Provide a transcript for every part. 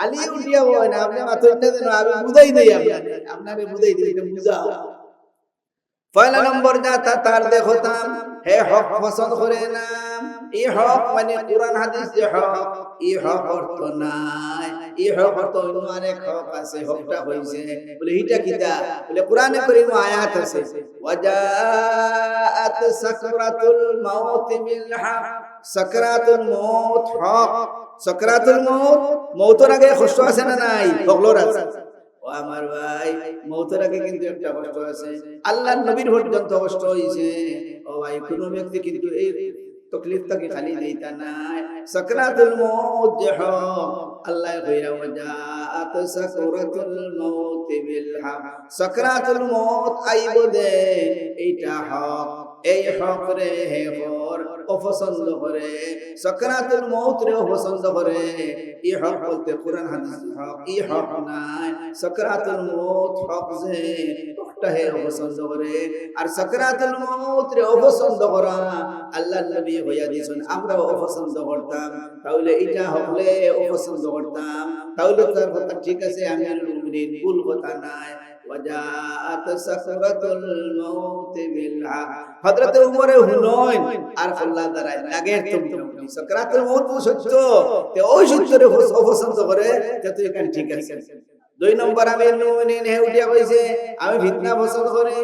আলী উঠিয়া হয় না, আপনি মাথা দেন, আমি বুঝাই দেই, আপনারে বুঝাই দিই, এটা বুঝাও। পয়লা নম্বর যা তার দেখতাম হে হক পছন্দ করে না। এই হক মানে কোরআন হাদিস যে হক, এই হক অর্থ নাই। এই হক অর্থ অন্য অনেক হক আছে, হকটা হইছে বলে হিটা কিতা বলে কোরআনে কারীম আয়াত আছে, ওয়াজাআত সাকরাতুল মাউত বিল হক। সাকরাতুল মাউত হক। সাকরাতুল মাউত, মউতের আগে কষ্ট আছে না নাই? হকলর আছে। ও আমার ভাই, মউতের আগে কিন্তু একটা কষ্ট আছে, আল্লাহর নবীর পর্যন্ত কষ্ট হইছে। ও ভাই, কোন ব্যক্তি কিন্তু এই তকলিফটাকে খালি নেইতা নাই। সাকরাতুল মাউত যে হক, আল্লাহ কইরা ওয়াজাআত সাকরাতুল মাউত বিল হক। সাকরাতুল মাউত আইব দে, এইটা হক। এই হক রে হে হর অপছন্দ করে, সাকরাতুল মাউত রে অপছন্দ করে। এই হক বলতে কোরআন হাদিস হক, এই হক নাই। সাকরাতুল মাউত হক যে হকটা হে অপছন্দ করে, আর সাকরাতুল মাউত রে অপছন্দ করা আল্লাহর নবী হইয়া দিয়েছেন, আমরা অপছন্দ করতাম। তাহলে এটা হলে অপছন্দ করতাম, তাহলে তার কথা ঠিক আছে, আমি ভুল কথা নাই। ওয়াজাআত সাকরাতুল মাউত বিল হক। হযরত উমরে হুনাইন আর আল্লাহ দ্বারা লাগের তুমি সাকরাতুল মাউত সত্য, তে ওই সত্যরে অপছন্দ করে, যত এখানে ঠিক আছে। দুই নম্বর আমিরুল মুমিনিন হে উঠিয়া কইছে আমি ফিতনা পছন্দ করি।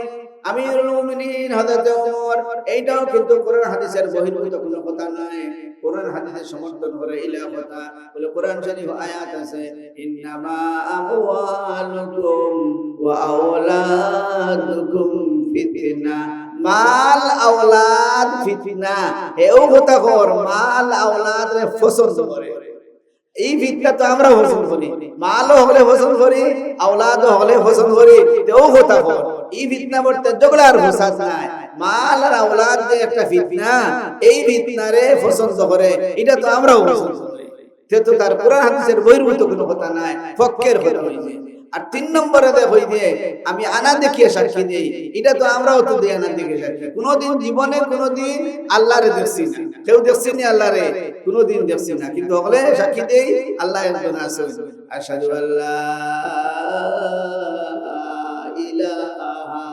আমিরুল মুমিনিন হযরত ওমর, এইটাও কিন্তু কোরআন হাদিসের বহির্ভূত কোনো কথা নয়, কোরআন হাদিসের সমর্থন করে ইলা কথা। বলে কোরআন শরীফ আয়াত আছে, ইন্নামা আমওয়ালুকুম ওয়া আওলাদুকুম ফিতনা। মাল আওলাদ ফিতনা, এও কথা কর, মাল আওলাদ রে পছন্দ করে। এই ফিতনা তো আমরা পছন্দ করি, মালও হলে পছন্দ করি, আওলাদও হলে পছন্দ করি, তেও কথা কর। এই ফিতনা বলতে ঝগড়া আর ফাসাদ নাই, মাল আর আওলাদ যে একটা ফিতনা, এই ফিতনারে পছন্দ করে, এটা তো আমরাও পছন্দ করি। তো তার কোরআন হাদিসের বহির্ভূত কোনো কথা নাই, পক্ষের কথা হইছে। আর তিন নম্বরে হই দিয়ে আমি আনা দেখিয়ে সাক্ষী দেই, এটা তো আমরাও তো দেই আনা দেখিয়ে সাক্ষী। কোনদিন জীবনে কোনদিন আল্লাহরে দেখছি না, কেউ দেখছি না আল্লাহরে, কোনদিন দেখছি না, কিন্তু হলে সাক্ষী দেই আল্লাহ একজন আছেন। আশহাদু আল্লা ইলাহা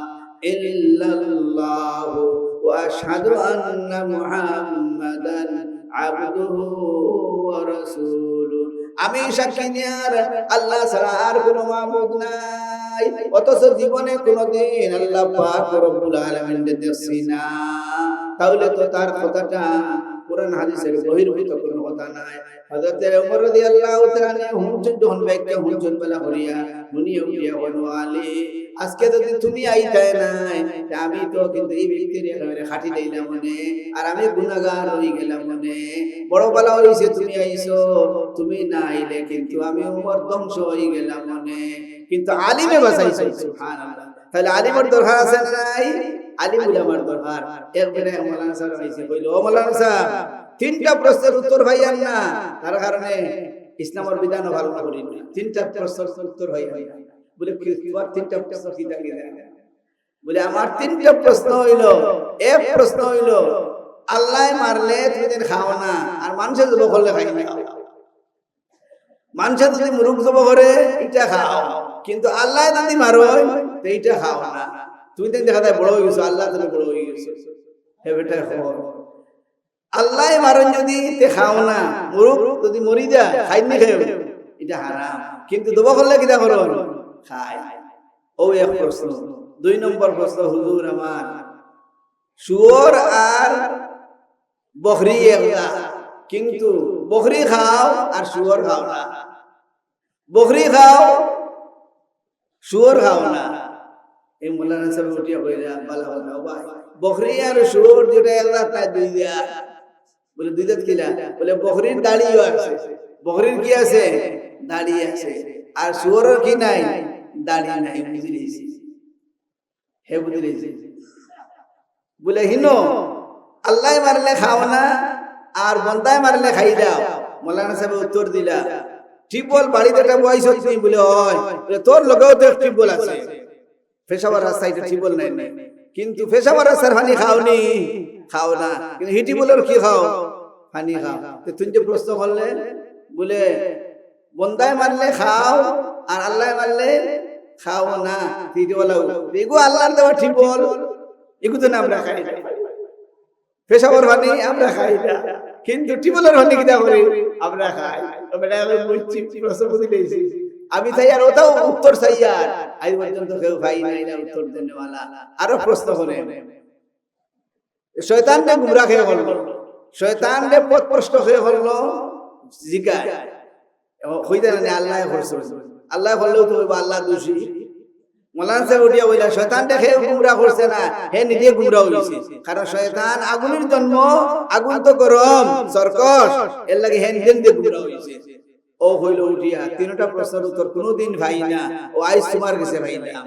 ইল্লাল্লাহু ওয়া আশহাদু আন্না মুহাম্মাদান আবদুহু ওয়া রাসূলুহু। আমি সাক্ষী নিয়ার আল্লাহ ছাড়া আর কোনো মাবুদ নাই, অথচ জীবনে কোনদিন আল্লাহ পাক রব্বুল আলামিন দেখছি না। তাহলে তো তার কথাটা কোরআন হাদিসের বহির্ভূত কোনো কথা নাই। হযরত ওমর রাদিয়াল্লাহু তাআলা হুজুর যখন ব্যাখ্যা হুজুর বলা করিয়া মুনিয়া উঠিয়া বলো, আলী আজকে যদি তুমি আইতাই নাই, আমি তো কিন্তু এই ব্যক্তির একেবারে খাটি দিলাম মনে, আর আমি গুনাহগার হয়ে গেলাম মনে। বড় বালা হইছে তুমি আইছো, তুমি না আইলে কিন্তু আমি ওমর ধ্বংস হয়ে গেলাম মনে। কিন্তু আলিমে বাঁচাইছো, সুবহানাল্লাহ। তাহলে আলিমের দরকার আছে নাই? আলিম উলামার দরকার। একবারে মাওলানা সাহেব আইছে কইলো, ও মাওলানা সাহেব তিনটা প্রশ্নের উত্তর ভাইয়ান না, তার কারণে ইসলামের বিধান ভালো করি না, তিনটা প্রশ্নের উত্তর ভাইয়ান না। বলে তোমার তিনটা প্রশ্ন কি থাকে? বলে আমার তিনটা প্রশ্ন হইলো, এক প্রশ্ন হইলো আল্লাহ মারলে তুমি দিন খাও না, আর মানুষের জব করলে খাই না। মানুষের যদি মুরুখ জব করে এটা খাও, কিন্তু আল্লাহ যদি মারো তো এইটা খাও না। তুমি তো দেখা যায় বড় হয়ে গেছো, আল্লাহ তুমি বড় হয়ে গেছো, হে বেটা খবর। আল্লাহ মারন যদি তে খাও না, মুরুখ যদি মরি যায় খাইনি খেয়ে, এটা হারাম। কিন্তু দবা করলে কিটা করো? খাই। ও এক প্রশ্ন। দুই নম্বর প্রশ্ন, হুজুর আমার শুয়োর আর বকরি একটা, কিন্তু বকরি খাও আর শুয়োর খাও না, বকরি খাও শুয়োর খাও না। এই মোল্লানা সাহেব উঠিয়া কইরা বালা বালা ভাই, বকরি আর শুয়োর যেটা একটা তাই দুই দিয়া। বলে দুই দাঁত কিলা? বলে বকরির দাড়িও আছে, বকরির কি আছে? দাড়ি আছে, আর শুয়োরের কি নাই? দাড়ি নাই। বুঝিয়েছি, হে বুঝিয়েছি। বলে হিনো আল্লাহ মারলে খাও না, আর বন্দায় মারলে খাই দাও। মোল্লানা সাহেব উত্তর দিলা, টিপল বাড়িতে একটা বয়স হচ্ছে বলে হয়, তোর লগেও তো টিপল আছে, পেশাবার রাস্তায় টিপল নাই, কিন্তু পেশাবার রাস্তার পানি খাওনি, খাও না, কিন্তু হিটি বলের কি খাও? পানি খাও। তুমি যে প্রশ্ন করলে, বলে বন্দায় মারলে খাও আর আল্লাহ মারলে খাও না। এগো আল্লাহর দেওয়া ঠিক বল, এগু তো না আমরা খাই না। পেশাবর পানি আমরা খাই না, কিন্তু টিবলের পানি কিনা করি আমরা খাই। আমি চাই আর ওটাও উত্তর চাই, আর আজ পর্যন্ত কেউ ভাই নাই না উত্তর দেনেওয়ালা। আরো প্রশ্ন করে শয়তানকে গুমরা খেয়ে বললো, শয়তানকে পথভ্রষ্ট হয়ে বললো জিগায় হইতে না আল্লাহ করছে, আল্লাহ বললেও তো আল্লাহ দোষী। মৌলানা সাহেব উঠিয়া বললেন শয়তান দেখে গুমরা করছে না, হে নিজে গুমরা হয়েছে। কারণ শয়তান আগুনের জন্ম, আগুন তো গরম সরকশ, এর লাগে হে নিজে নিজে গুমরা হয়েছে। ও হইল উঠিয়া তিনটা প্রশ্নের উত্তর কোনদিন ভাই না, ও আইস তোমার কাছে ভাই না।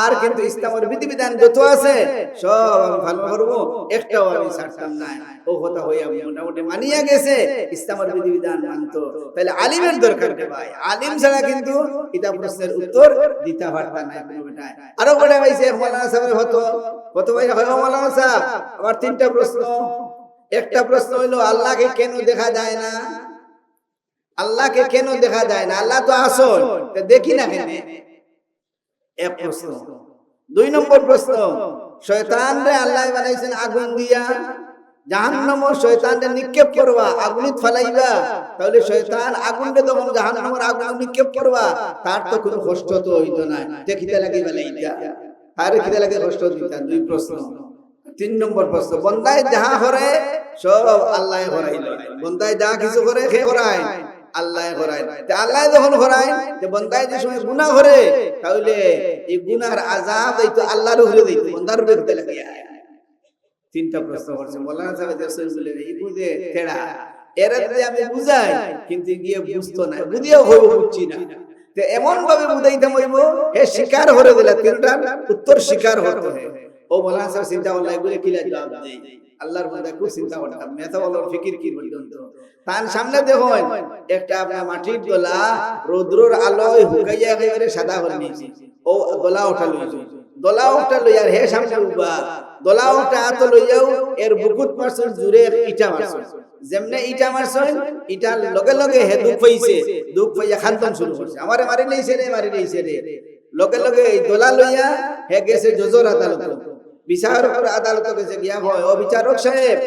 আর কিন্তু ইসলামের বিধিবিধান যত আছে সব আমি ভালো করবো, একটাও আমি ছাড়তাম না। ও কথা হইয়া মোটামুটি মানিয়া গেছে, ইসলামের বিধিবিধান মানতো। তাহলে আলিমের দরকার নেই ভাই, আলিম ছাড়া কিন্তু এটা প্রশ্নের উত্তর দিতে পারতা না কোনো বেটায়। আরো বড় ভাইছে মাওলানা সাহেব হতো কত ভাই হয় মাওলানা সাহেব। আমার তিনটা প্রশ্ন। একটা প্রশ্ন হইলো আল্লাহকে কেন দেখা যায় না? আল্লাহকে কেন দেখা যায় না? আল্লাহ তো আসল, দেখি না কেন? এক প্রশ্ন। দুই নম্বর প্রশ্ন, শয়তানরে আল্লাহ বানাইছেন আগুন দিয়া, জাহান্নাম শয়তানরে নিক্ষেপ করবা, আগুনিত ফেলাইবা। তাহলে শয়তান আগুনরে যখন জাহান্নামের আগুন নিক্ষেপ করবা, তার তো কোনো কষ্ট তো হইতো না, দেখিতে লাগি ফেলাইতা, আর খিদে লাগে কষ্ট দিতা। দুই প্রশ্ন। তিন নম্বর প্রশ্ন, বন্দায় যাহা করে সব আল্লাহ করাইল, বন্দায় যা কিছু করে কে করায়? আল্লাহ করায়। আল্লাহ যখন করায়, যে বন্দায় যে সময় গুনাহ করে, তাহলে এই গুনাহর আযাব এইতো আল্লাহর উপরে দিতে, বন্দার উপরে দিতে লাগে। তিনটা প্রশ্ন করছে মাওলানা সাহেব, রাসূল বলেন এই বুঝে তেড়া, এরা যদি আমি বুঝাই কিন্তু গিয়ে বুঝতো না, বুঝিয়াও হইব বুঝছি না, তে এমন ভাবে বুঝাইতে হইব হে শিকার হরে দিলা, তিনটা উত্তর শিকার হতে হয়। ও মাওলানা সাহেব চিন্তা করলে এগুলো কি জবাব দেই? আল্লাহর বান্দা খুব চিন্তা করতাম, মেথা বলো ফিকির কি পর্যন্ত। তার সামনে দেখুন একটা আপনার মাটির দোলা, রৌদ্রর আলোয় হুকাইয়া একেবারে সাদা হয়ে নিয়েছে। ও দোলা ওঠা লইছে, দোলা ওঠা লই আর হে সামনে উবা, দোলা ওঠা হাত লইয়াও এর বুকুত মারছেন জুড়ে ইটা মারছেন। যেমনে ইটা মারছেন, ইটার লগে লগে হে দুঃখ পাইছে, দুঃখ পাইয়া খান্তন শুরু করছে, আমারে মারি লইছে রে, মারি লইছে রে। লগে লগে এই দোলা লইয়া হে গেছে জজর আদালত, বিচারক আদালত গেছে গিয়া হয়, ও বিচারক সাহেব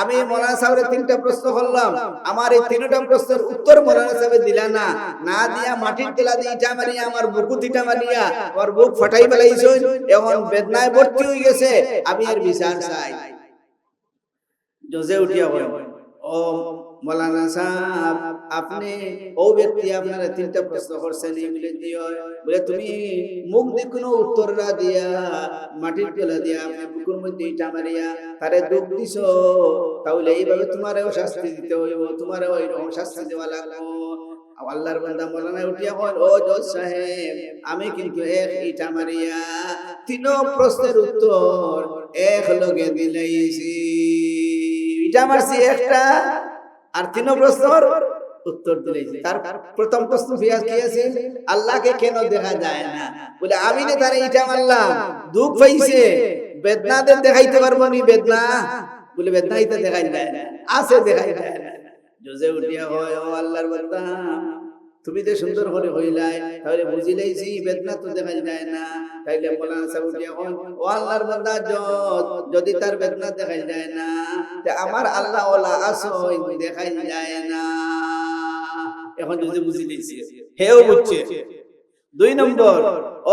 আমি মাওলানা সাহেবের তিনটা প্রশ্ন করলাম, আমার এই তিনটা প্রশ্নের উত্তর মাওলানা সাহেব দিলা না, না দিয়া মাটির তেলা দিয়ে ইটা মারিয়া আমার বুকুত ইটা মারিয়া আমার বুক ফাটাই ফেলাইছো, এখন বেদনায় ভর্তি হয়ে গেছে, আমি এর বিচার চাই। জজে উঠিয়া হয়, ও মাওলানা সাহেব আপনি ও ব্যক্তি আপনারা তিনটা প্রশ্ন করছেন, এগুলো দিও বলে তুমি মুখ দিয়ে কোনো উত্তর না দিয়া মাটির তেলা দিয়া আপনি বুকুর মধ্যে ইটা মারিয়া তারে দুঃখ দিছো, তাহলে এইভাবে তোমারও শাস্তি দিতে হইব, তোমারও এরকম শাস্তি দেওয়া লাগবে। আল্লাহর বান্দা মাওলানা উঠিয়া কয়, ও জজ সাহেব আমি কিন্তু এক ইটা মারিয়া তিন প্রশ্নের উত্তর এক লগে দিলাইছি, ইটা মারছি একটা আর তিন প্রশ্নের উত্তর দিলাইছি। তার প্রথম প্রশ্ন কি আছে? আল্লাহকে কেন দেখা যায় না? বলে আমি যে তারে ইটা মারলাম, দুঃখ পাইছে, বেদনা দেখাইতে পারবো নি বেদনা? বলে বেদনা ইটা দেখাই যায় না, আছে দেখাই যায় না। জজে উঠিয়া হয়, ও আল্লাহর বান্দা তুমি যে সুন্দর করে হইলাই, তাহলে বুঝিলাইছি বেদনা তো দেখা যায় না। তাইলে মাওলানা সাহেব উঠিয়া হয়, ও আল্লাহর বান্দা যদি তার বেদনা দেখা যায় না, তে আমার আল্লাহ ওয়ালা আসই দেখাই যায় না। এখন যদি বুঝিলাইছি, হেও বুঝছে। দুই নম্বর,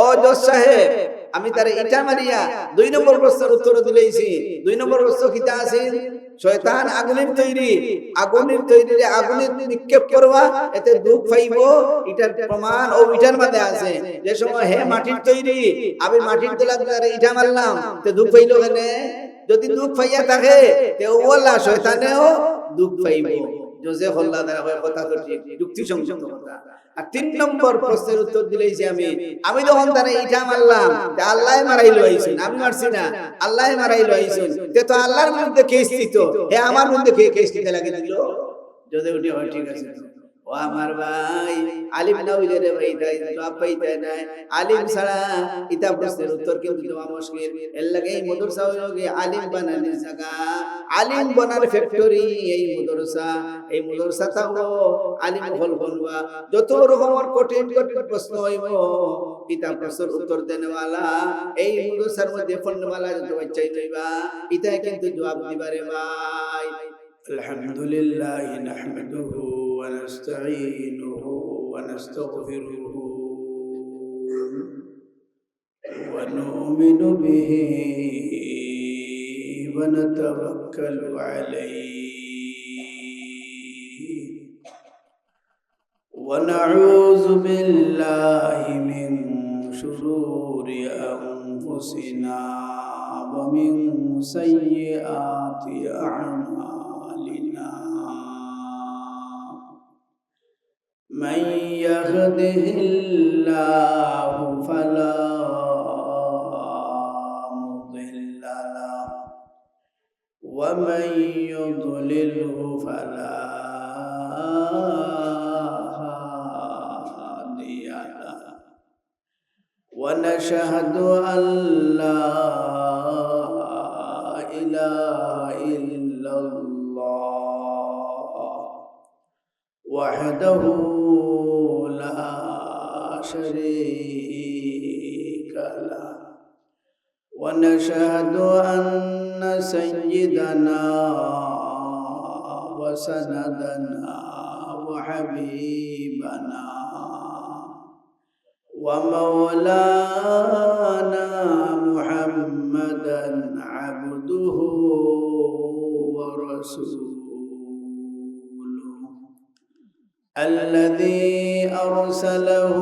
ও জজ সাহেব আমি তারে ইটা মারিয়া দুই নম্বর প্রশ্নের উত্তর দিলাইছি। দুই নম্বর প্রশ্ন কিতা আছে? শয়তান আগুনের তৈরি, আগুনের তৈরি আগুনের নিক্ষেপ করবা, এতে দুঃখ পাইব, এটার প্রমাণ ও ইটার মধ্যে আছে। যে সময় হে মাটির তৈরি, আমি মাটির তোলা তারে ইটা মারলাম, তে দুঃখ পাইল কেন? যদি দুঃখ পাইয়া থাকে তে ওয়ালা শয়তানেও দুঃখ পাইব। জোজে হল্লা দ্বারা হয় কথা তো ঠিক, যুক্তিসঙ্গত কথা। আর তিন নম্বর প্রশ্নের উত্তর দিলেইছি আমি যখন তারে ইটা মারলাম, আল্লাহ মারাইলো আইছেন, আমি মারছি না, আল্লাহ মারাইলো আইছেন, তে তো আল্লাহর বিরুদ্ধে কেস দিত, হে আমার বিরুদ্ধে কেস দিতে লাগে দিল। যদি উঠে হয় ঠিক আছে, ও আমার ভাই আলিম না হইলে রে ভাই তাই জবাব পাইতে নাই আলিম ছাড়া ইতা প্রশ্নের উত্তর কিন্তু দেওয়া মুশকিল এর লাগে এই মাদ্রাসা হইলো কি আলিম বানানোর জায়গা আলিম বানার ফ্যাক্টরি এই মাদ্রাসাটা হলো আলিম হল বলবা যত রকমের কঠিন কঠিন প্রশ্ন হইব ইতা প্রশ্নের উত্তর দেনওয়ালা এই মাদ্রাসার মধ্যে ফন্ডওয়ালা যত বাচ্চা হইবা ইতা কিন্তু জবাব দিবারে ভাই الحمد لله نحمده ونستعينه ونستغفره ونؤمن به ونتوكل عليه ونعوذ بالله من شرور أنفسنا ومن سيئات أعمالنا من يهده الله فلا مضل له ومن يضلله فلا هادي له ونشهد أن لا إله إلا الله وحده لا شريك له ونشهد أن سيدنا وسندنا وحبيبنا ومولانا محمدا عبده ورسوله الذي أرسله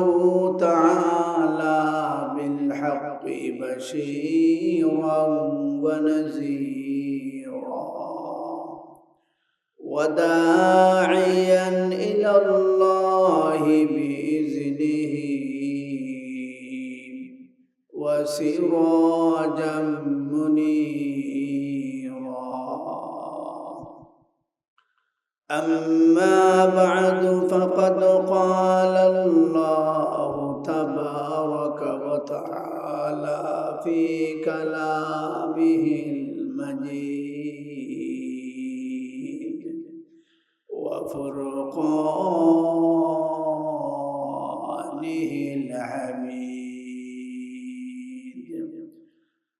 تعالى بالحق بشيرا ونذيرا وداعيا إلى الله بإذنه وسراجا منيرا أما بعد فقد قال الله تبارك وتعالى في كلامه المجيد وفرقانه الحميد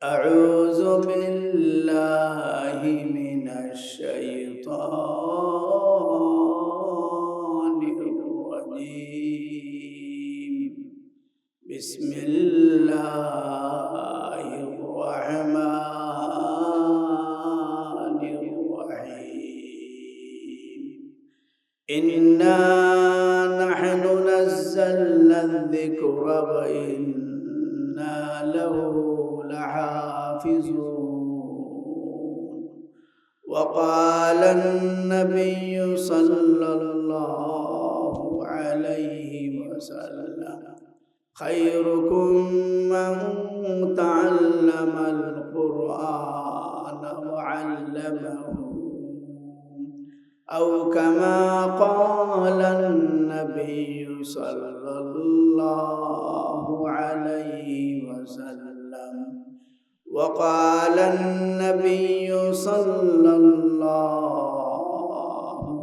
أعوذ بالله من الشيطان الرجيم بسم الله الرحمن الرحيم إنا نحن نزلنا الذكر وإنا له لحافظون وقال النبي صلى الله عليه وسلم خيركم من تعلم القرآن وعلمه أو كما قال النبي صلى الله عليه وسلم وقال النبي صلى الله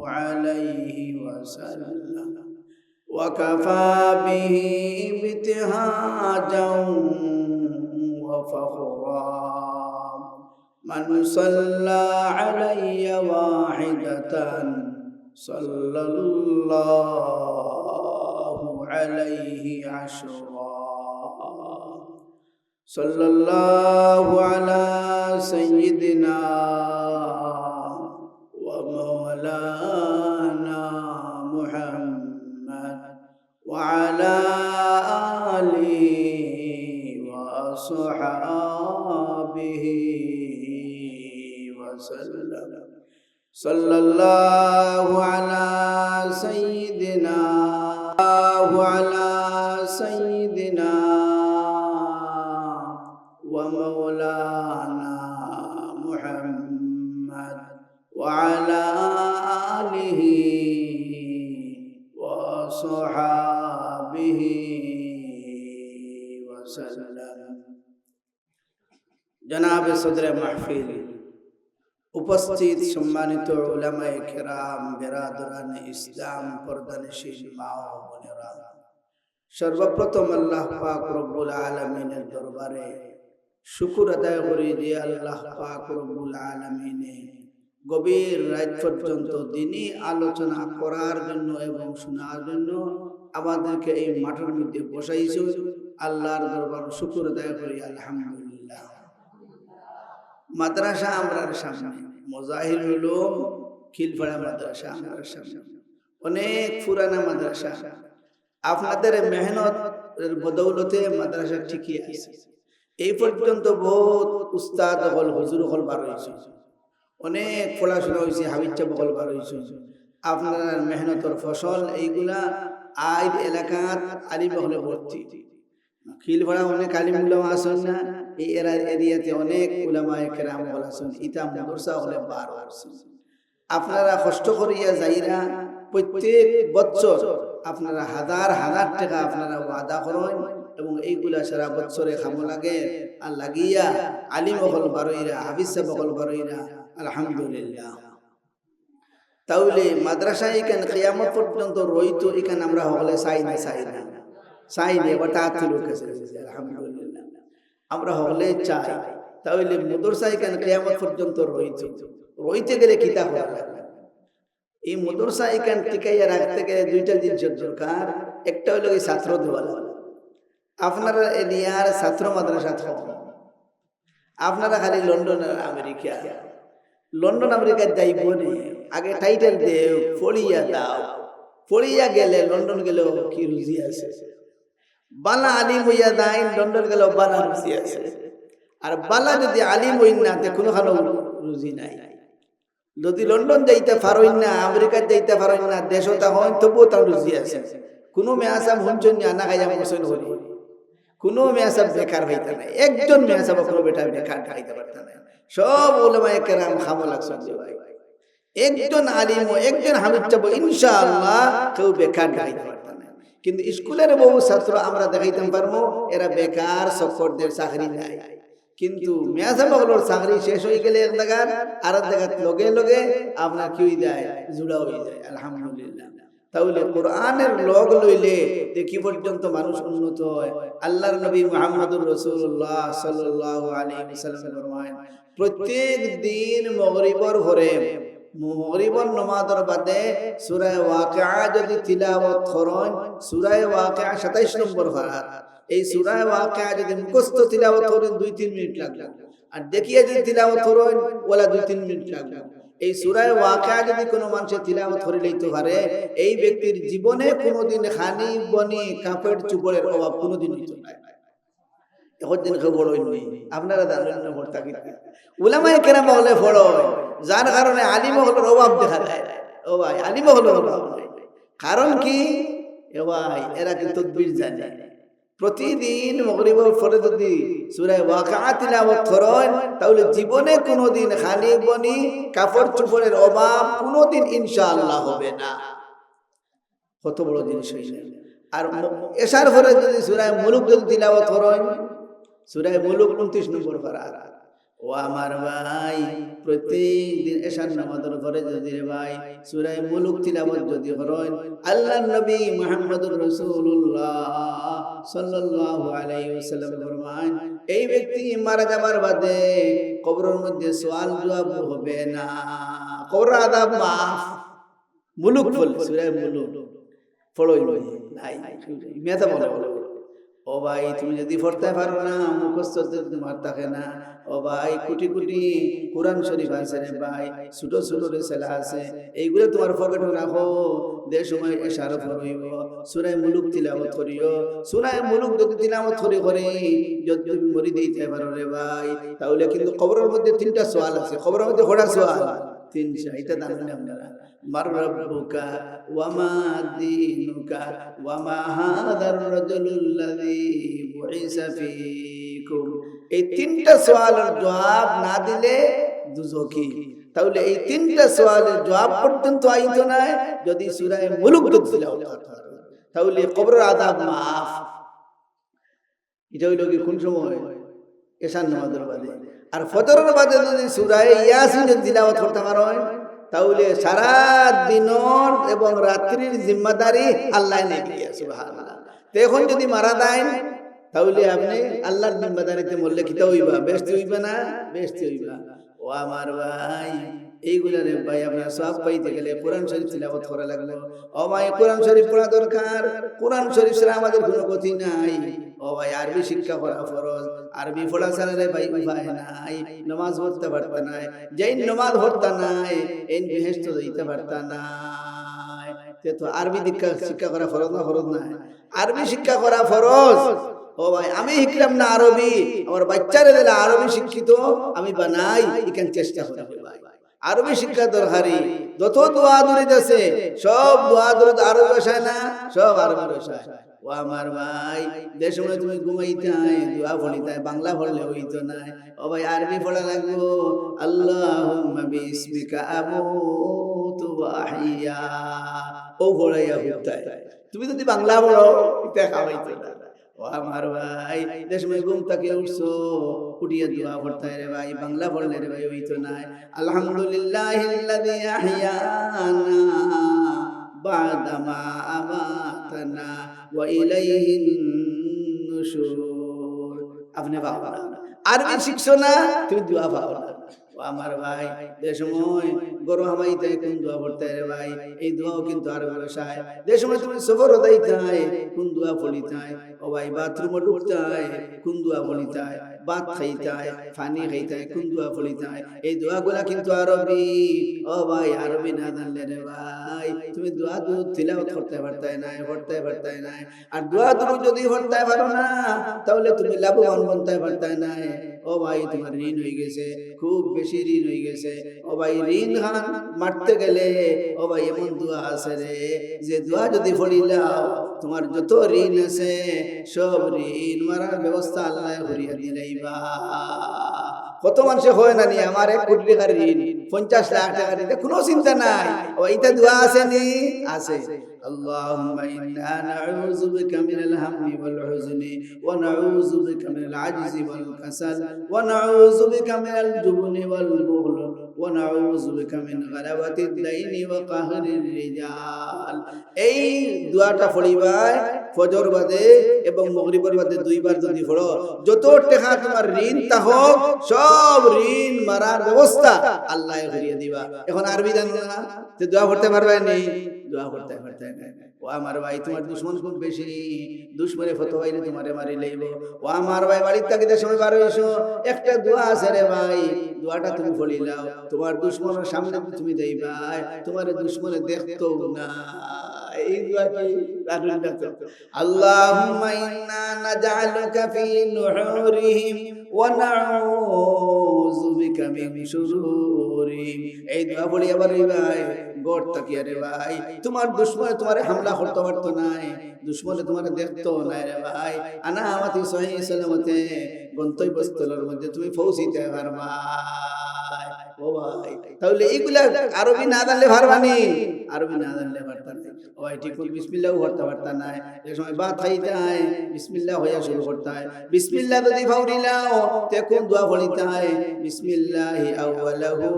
عليه وسلم وكفى به ابتهاجا وفخرا من صلى علي واحدة صلى الله عليه عشرا صلى الله على سيدنا ومولانا محمد وعلى آله وصحابه وسلم صلى الله على سيدنا ومولانا محمد وعلى آله জনাবে সদরে মাহফিল, উপস্থিত সম্মানিত উলামায়ে কেরাম, বেরাদরানে ইসলাম, পর্দানশীন মা ও বোনেরা, সর্বপ্রথম আল্লাহ পাক রব্বুল আলামিনের দরবারে শুকর আদায় করি যে আল্লাহ পাক রব্বুল আলামিনে গভীর রাত পর্যন্ত দিনই আলোচনা করার জন্য এবং শোনার জন্য আমাদেরকে এই মাঠের মধ্যে বসাইছে। আল্লাহর দরবার শুকর আদায় করি আলহামদুলিল্লাহ। মাদ্রাসা আমরার সামনে, মুজাহিরুল উলুম খিলপাড়া মাদ্রাসা আমরার সামনে, অনেক পুরানা মাদ্রাসা। আপনাদের মেহনতের বদৌলতে মাদ্রাসা ঠিকই আছে। এই পর্যন্ত বহুত উস্তাদ হল, হুজুর হল বার হয়েছে, অনেক পড়াশোনা হয়েছে, হাবিজা বকল বার হয়েছে। আপনার মেহনতের ফসল এইগুলা আজ এলাকার আলিম হলে ভর্তি। খিলপাড়া অনেক আলিম উলামা আছেন না, এই এরিয়াতে অনেক উলামায়ে কেরাম হল আছেন, ইতা মাদ্রাসা হলে বার হয়েছে। আপনারা কষ্ট করিয়া যাইরা প্রত্যেক বছর আপনারা হাজার হাজার টাকা আপনারা ওয়াদা করেন এবং এইগুলা সারা বছরে খাম লাগে আর লাগিয়া আলিম বকল বারইরা, হাফিজ সাহেব বকল বারইরা, আলহামদুলিল্লাহ। তাহলে মাদ্রাসা এখানে কিয়ামত পর্যন্ত রইতো, এখানে আমরা হলে চাই না ওটা লোক আছে, আলহামদুলিল্লাহ আমরা হলে চাই। তাহলে মাদ্রাসা এখানে কিয়ামত পর্যন্ত রইতে গেলে কিতাব হওয়া লাগবে। এই মাদ্রাসা এখান টিকাইয়া রাখতে গেলে দুইটা জিনিসের দরকার। একটা হলো এই ছাত্র দেওয়া। আপনারা এরিয়ার ছাত্র মাদ্রাসা থাকুন, আপনারা খালি লন্ডন আর আমেরিকা, লন্ডন আমেরিকার যাইব নে, আগে টাইটেল দেও, পড়িয়া দাও, পড়িয়া গেলে লন্ডন গেলেও কি রুজি আছে, বালা আলিম হইয়া দাই লন্ডন গেলেও বালা রুজি আছে। আর বালা যদি আলিম হইন না তে কোনোখানো রুজি নাই। যদি লন্ডন যাইতে পারেন না, আমেরিকার যাইতে পারেন না, দেশও তখন তবুও তার রুজি আছে। কোনো মেয়াসাব হুঞ্চন না খাইয়া মোসেন হরি, কোনো মেয়াসাব বেকার হইতে নাই, একজন মেয়াসাব কোনো বেটা বেকার খাইতে পারত না। সব উলামায়ে কেরাম খামো লাগছেন যে ভাই, একজন আলিম ও একজন হামিদ চাবো ইনশাআল্লাহ কেউ বেকার খাইতে পারত না। কিন্তু স্কুলের বহু ছাত্র আমরা দেখাইতে পারবো এরা বেকার, সকরদের চাকরি নাই। কিন্তু মেয়াসাবগুলোর চাকরি শেষ হয়ে গেলে এক জায়গার আর এক জায়গার লগে লগে আপনার কি হয়ে যায়, জুড়া হয়ে যায়, আলহামদুলিল্লাহ। তাহলে কোরআনের লগ লইলে দেখি পর্যন্ত মানুষ উন্নত হয়। আল্লাহর নবী মুহাম্মদুর রাসূলুল্লাহ সাল্লাল্লাহু আলাইহি ওয়াসাল্লাম ফরমায়, প্রত্যেক দিন মাগরিবের পরে, মাগরিবের নামাজের বাদে সূরা ওয়াকিয়া যদি তিলাওয়াত করেন, সূরা ওয়াকিয়া 27 নম্বর পারা, এই সূরা ওয়াকিয়া যদি মুখস্থ তিলাওয়াত করেন 2-3 মিনিট লাগবে, আর দেখিয়ে যদি তিলাওয়াত করেন ওলা 2-3 মিনিট লাগবে। এই সূরা ওয়াকিয়া যদি কোনো মানুষ তিলাওয়াত করে লইতে পারে, এই ব্যক্তির জীবনে কোনোদিন খানি বনি কাপড় চুপড়ের অভাব কোনোদিন হইতো না। এখন দিন খবর হইনি, আপনারা জানেন না ভর্তা কি উলামায়ে কেরাম বলে পড়ো, যার কারণে আলিম হলোর অভাব দেখা যায়। ও ভাই, আলিম হলোর অভাব নাই। কারণ কি ও ভাই, এরা কি তাকবীর জানে। প্রতিদিন মাগরিবের পরে যদি সূরা ওয়াকিয়া তিলাওয়াত করেন, তাহলে জীবনে কোনোদিন খালি বনি কাপড় চোপড়ের অভাব কোনোদিন ইনশাআল্লাহ হবে না। কত বড় জিনিস হইছে। আর এশার পরে যদি সূরা মুলুক যদি তিলাওয়াত করেন, সূরা মুলুক 29 নম্বর পারা, ও আমার ভাই প্রতিদিন এশার নামাজের পরে যদি রে ভাই সূরা মুলুক তিলাওয়াত যদি করেন, আল্লাহর নবী মুহাম্মদুর রাসূলুল্লাহ সাল্লাল্লাহু আলাইহি ওয়াসাল্লাম ফরমান, এই ব্যক্তি মারা যাবার বাদে কবরের মধ্যে সওয়াল জবাব হবে না, কবর আযাব মাফ। মুলুক বল, সূরা মুলুক পড়ই নাই, মেতা বলে ও ভাই তুমি যদি পড়তে পারো না, মুখস্থ তোমার থাকে না, ও ভাই কোটি কোটি কোরআন শরীফ আছে রে ভাই, ছোট ছোট রেসালা আছে, এইগুলো তোমার পকেটে রাখো, যে সময় এশারা পড়িব সূরা মুলুক তিলাওয়াত করিও। সূরা মুলুক যদি তিলাওয়াত করে যদি তুমি মরি দিতে পারো রে ভাই, তাহলে কিন্তু কবরের মধ্যে 3টা সওয়াল আছে, কবরের মধ্যে কয়টা সওয়াল? 3টা। এটা জানেন আপনারা, মার রাব্বুকা ওয়া মা দীনুকা ওয়া মা হাদার রাজুলুল্লাযী বুইসা ফীকুম। এই 3টা সওয়ালের জবাব না দিলে দুজখী। তাহলে এই 3টা সওয়ালের জবাব পর্যন্ত আইতো না যদি সূরা মুলুক তিলাওয়াত করতে, তাহলে কবরের আযাব মাফ। এটা হইল কি কোন সময়? এশার নামাজের বাদে। আর ফজরের বাদে যদি সূরা ইয়াসিন তিলাওয়াত করতে পারেন তাহলে সারা দিনের এবং রাত্রির জিম্মাদারি আল্লাহ নিয়ে নিয়ে সুবহানাল্লাহ। তো এখন যদি মারা দেন তাহলে আপনি আল্লাহর জিম্মাদারিতে মরলে কিতা হইবা? বেহেশত হইবা না? বেহেশত হইবা। ও আমার ভাই, এইগুলা রে ভাই আপনার সব পাইতে গেলে কোরআন শরীফ তিলাওয়াত করা লাগবে। ও ভাই কোরআন শরীফ পড়া দরকার। কোরআন শরীফ ছাড়া আমাদের কোনো গতি নাই। ও ভাই আরবি শিক্ষা করা ফরজ। আরবি পড়া ছাড়া রে ভাই উপায় নাই। নামাজ পড়তে পারতা নাই, যেই নামাজ পড়তা নাই এই বেহেশত যাইতে পারতা নাই। তো আরবি শিক্ষা করা ফরজ না? ফরজ নাই? আরবি শিক্ষা করা ফরজ। ও ভাই আমি শিখলাম না আরবি, আমার বাচ্চারা দিলে আরবি শিক্ষিত আমি বানাই, এখানে চেষ্টা করতে ভাই। আরবি শিক্ষা দরকারি। যত দোয়া দূরে আছে সব দোয়া দূরে আরবি ভাষায় না, সব আরবি ভাষায়। ও আমার ভাই দেশ সময় তুমি ঘুমাইতাই দোয়া পড়িতাই, বাংলা পড়লে হইতো না। ও ভাই আরবি পড়া লাগবো। আল্লাহুম্মা বিসমিকা আমুতু ওয়া আহইয়া, ও পড়াইয়া হইতাই। তুমি যদি বাংলা পড়ো এটা খাওয়াইতো না। ও আমার ভাই দেশ সময় ঘুম থেকে উঠছো উঠিয়া দোয়া পড়তে রে ভাই, বাংলা পড়লে রে ভাই হইতো না। আলহামদুলিল্লাহিল্লাযী আহইয়ানা বা'দা মা আমাতানা ওয়া ইলাইহিন নুশুর। আপনি বাবা আরবি শিখছো না, তুমি দোয়া পাও না। ও আমার ভাই যে সময় গরু হামাইতে কোন দোয়া পড়তে রে ভাই, এই দোয়াও কিন্তু আরবি ভাষায়। যে সময় তুমি সফর দাইতাই কোন দোয়া পড়িতাই। ও ভাই বাথরুমে ঢুকতাই কোন দোয়া পড়িতাই, ভাত খাইতাই পানি খাইতাই কোন দোয়া পড়িতাই। এই দোয়াগুলা কিন্তু আরবি। ও ভাই আরবি না জানলে রে ভাই তুমি দোয়া তিলাওয়াত করতে পারতাই না, পড়তে পারতাই না। আর দোয়া তুমি যদি পড়তে পারো না তাহলে তুমি লাভবান বনতে পারতাই না। ও ভাই তোমার ঋণ হয়ে গেছে, খুব বেশি ঋণ হয়ে গেছে। ও ভাই ঋণ খান মারতে গেলে ও ভাই এমন দোয়া আছে রে, যে দোয়া যদি পড়িলাও তোমার যত ঋণ আছে সব ঋণ মারার ব্যবস্থা আল্লাহ করিয়া দিলাইবা। কত মানুষে হয় না নি আমার 1 কোটি টাকার ঋণ, 50 লাখ টাকার ঋণ, কোনো চিন্তা নাই। ও এটা দোয়া আছে নি? আছে। আল্লাহুম্মা ইন্না নাউযু বিকা মিনাল হাম্মি ওয়াল হুজনি ওয়া নাউযু বিকা মিনাল আজজি ওয়াল কাসাল ওয়া নাউযু বিকা মিনাল জুবনি ওয়াল বুখল ওয়া নাউযু বিকা মিন গালাবাতিদ দাইনি ওয়া কাহরির রিজাল। এই দোয়াটা পড়িবাই ফজর বাদে এবং মাগরিবের বাদে 2 বার যদি পড়ো, যত টাকা তোমার ঋণ তা হোক সব ঋণ মারার ব্যবস্থা আল্লাহ করিয়ে দিবা। এখন আরবি জানো না তো দোয়া পড়তে পারবে না, দোয়া করতে পারতে না। ও আমার ভাই তোমার দুশমন খুব বেশি, দুশমনে ফতোয়াইলে তোমারে মারি লইব। ও আমার ভাই বাড়ির থাকিতে সময় বার হইছো, একটা দোয়া আছে রে ভাই, দোয়াটা তুমি পড়িলাও তোমার দুশমনের সামনে তুমি দেইবা, তোমার দুশমনে দেখতো না। এই দোয়া কি রাখুন দেখো, আল্লাহুম্মা ইন্না নাজআলুকা ফি নুহুরিহিম ওয়া নাউযু বিকা মিন শুরুরিহিম। এই দোয়া পড়ি আবার ভাই গড় তাকিয়া রে ভাই তোমার দুশমনে তোমারে হামলা করতে পারতো না, দুশমনে তোমারে দেখতো না রে ভাই। আনা আমাতি সহিহ সালামতে গন্তব্যস্থলের মধ্যে তুমি পৌঁছিতে পারবা। ও ভাই তাহলে এইগুলা আরবি না জানলে পারবানি, আরবি না জানলে পারতা না। ও ভাই ঠিক বিসমিল্লাহ পড়তে পারতা না, এই সময় ভাত খাইতাই বিসমিল্লাহ হইয়া শুরু করতাই। বিসমিল্লাহ যদি ফাউরিলাও তে কোন দোয়া পড়িতাই, বিসমিল্লাহি আউয়ালাহু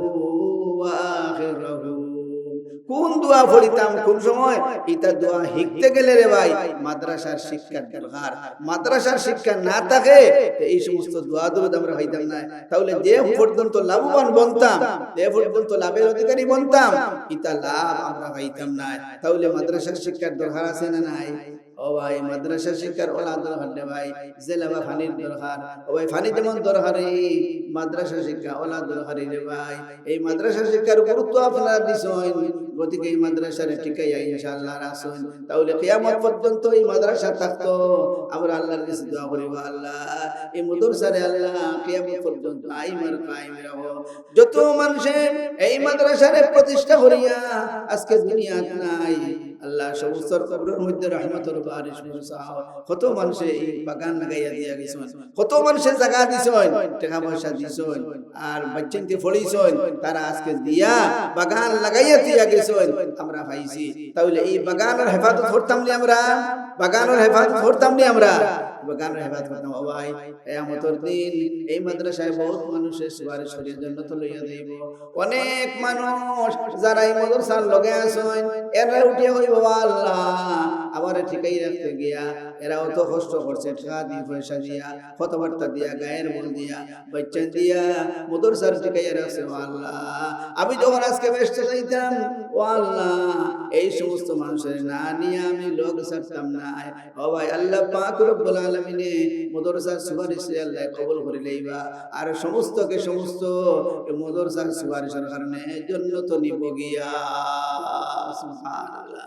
ওয়া আখিরাহু। কোন দোয়া পড়িতাম কোন সময়, এটা দোয়া শিখতে গেলে রে ভাই মাদ্রাসার শিক্ষার দরকার। মাদ্রাসার শিক্ষা না থাকে এই সমস্ত দোয়া দরুদ আমরা হইতাম না। তাহলে যে পর্যন্ত লাভবান বনতাম, যে পর্যন্ত লাভের অধিকারী বনতাম, এটা লাভ আমরা হইতাম না। তাহলে মাদ্রাসার শিক্ষার দরকার আছে না নাই? ও ভাই মাদ্রাসা শিক্ষার ওলা দরকার রে ভাই, জেলাবা ফানির দরকার। ও ভাই ফানি যেমন দরকারি মাদ্রাসা শিক্ষা ওলা দরকারি রে ভাই। এই মাদ্রাসা শিক্ষার গুরুত্ব আপনারা দিছেন, গতিকে এই মাদ্রাসার টিকাইয়া ইনশাআল্লাহ রাখুন। তাহলে কিয়ামত পর্যন্ত এই মাদ্রাসা থাকতো। আমরা আল্লাহর কাছে দোয়া করিব, আল্লাহ এই মাদ্রাসারে আল্লাহ কিয়ামত পর্যন্ত আইমার কায়েম রাখো। যত মানুষে এই মাদ্রাসারে প্রতিষ্ঠা করিয়া আজকে দুনিয়াত নাই, আল্লাহ সমস্ত কবরের মধ্যে রহমতের বারিশ বরসাও। কত মানুষে এই বাগান লাগাইয়া দিয়া গেছেন, কত মানুষে জায়গা দিছেন, টাকা পয়সা দিছেন, আর বাচ্চাকে ফলিছেন, তারা আজকে দিয়া বাগান লাগাইয়া দিয়া গেছেন, আমরা পাইছি। তাহলে এই বাগানের হেফাজত করতাম নি আমরা, বাগানের হেফাজত করতাম নি আমরা। গানের হেফাজত করতাম। ও ভাই কিয়ামতের দিন এই মাদ্রাসায় বহুত মানুষের সুপারিশ করিয়া জান্নাত লইয়া যাইব। অনেক মানুষ যারা এই মাদ্রাসার লগে আছেন এরা উঠে হইব আল্লাহ আমারে ঠিকাই রাখতে গিয়া এরাও তো কষ্ট করছে, টাকা দিয়ে পয়সা দিয়া কথাবার্তা দিয়া গায়ের বল দিয়া বাচ্চা দিয়া মাদ্রাসার ঠিকাই রাখছে। ও আল্লাহ আমি যখন আজকে ব্যস্ত যাইতাম ও আল্লাহ এই সমস্ত মানুষের না নিয়ে আমি লোক ছাড়তাম না। ও ভাই আল্লাহ পাক রব্বুল আলামিনে মাদ্রাসার সুপারিশ আল্লাহ কবুল করে লইবা আর সমস্তকে সমস্ত মাদ্রাসার সুপারিশের কারণে জান্নাত নিব গিয়া। সুবহানাল্লাহ।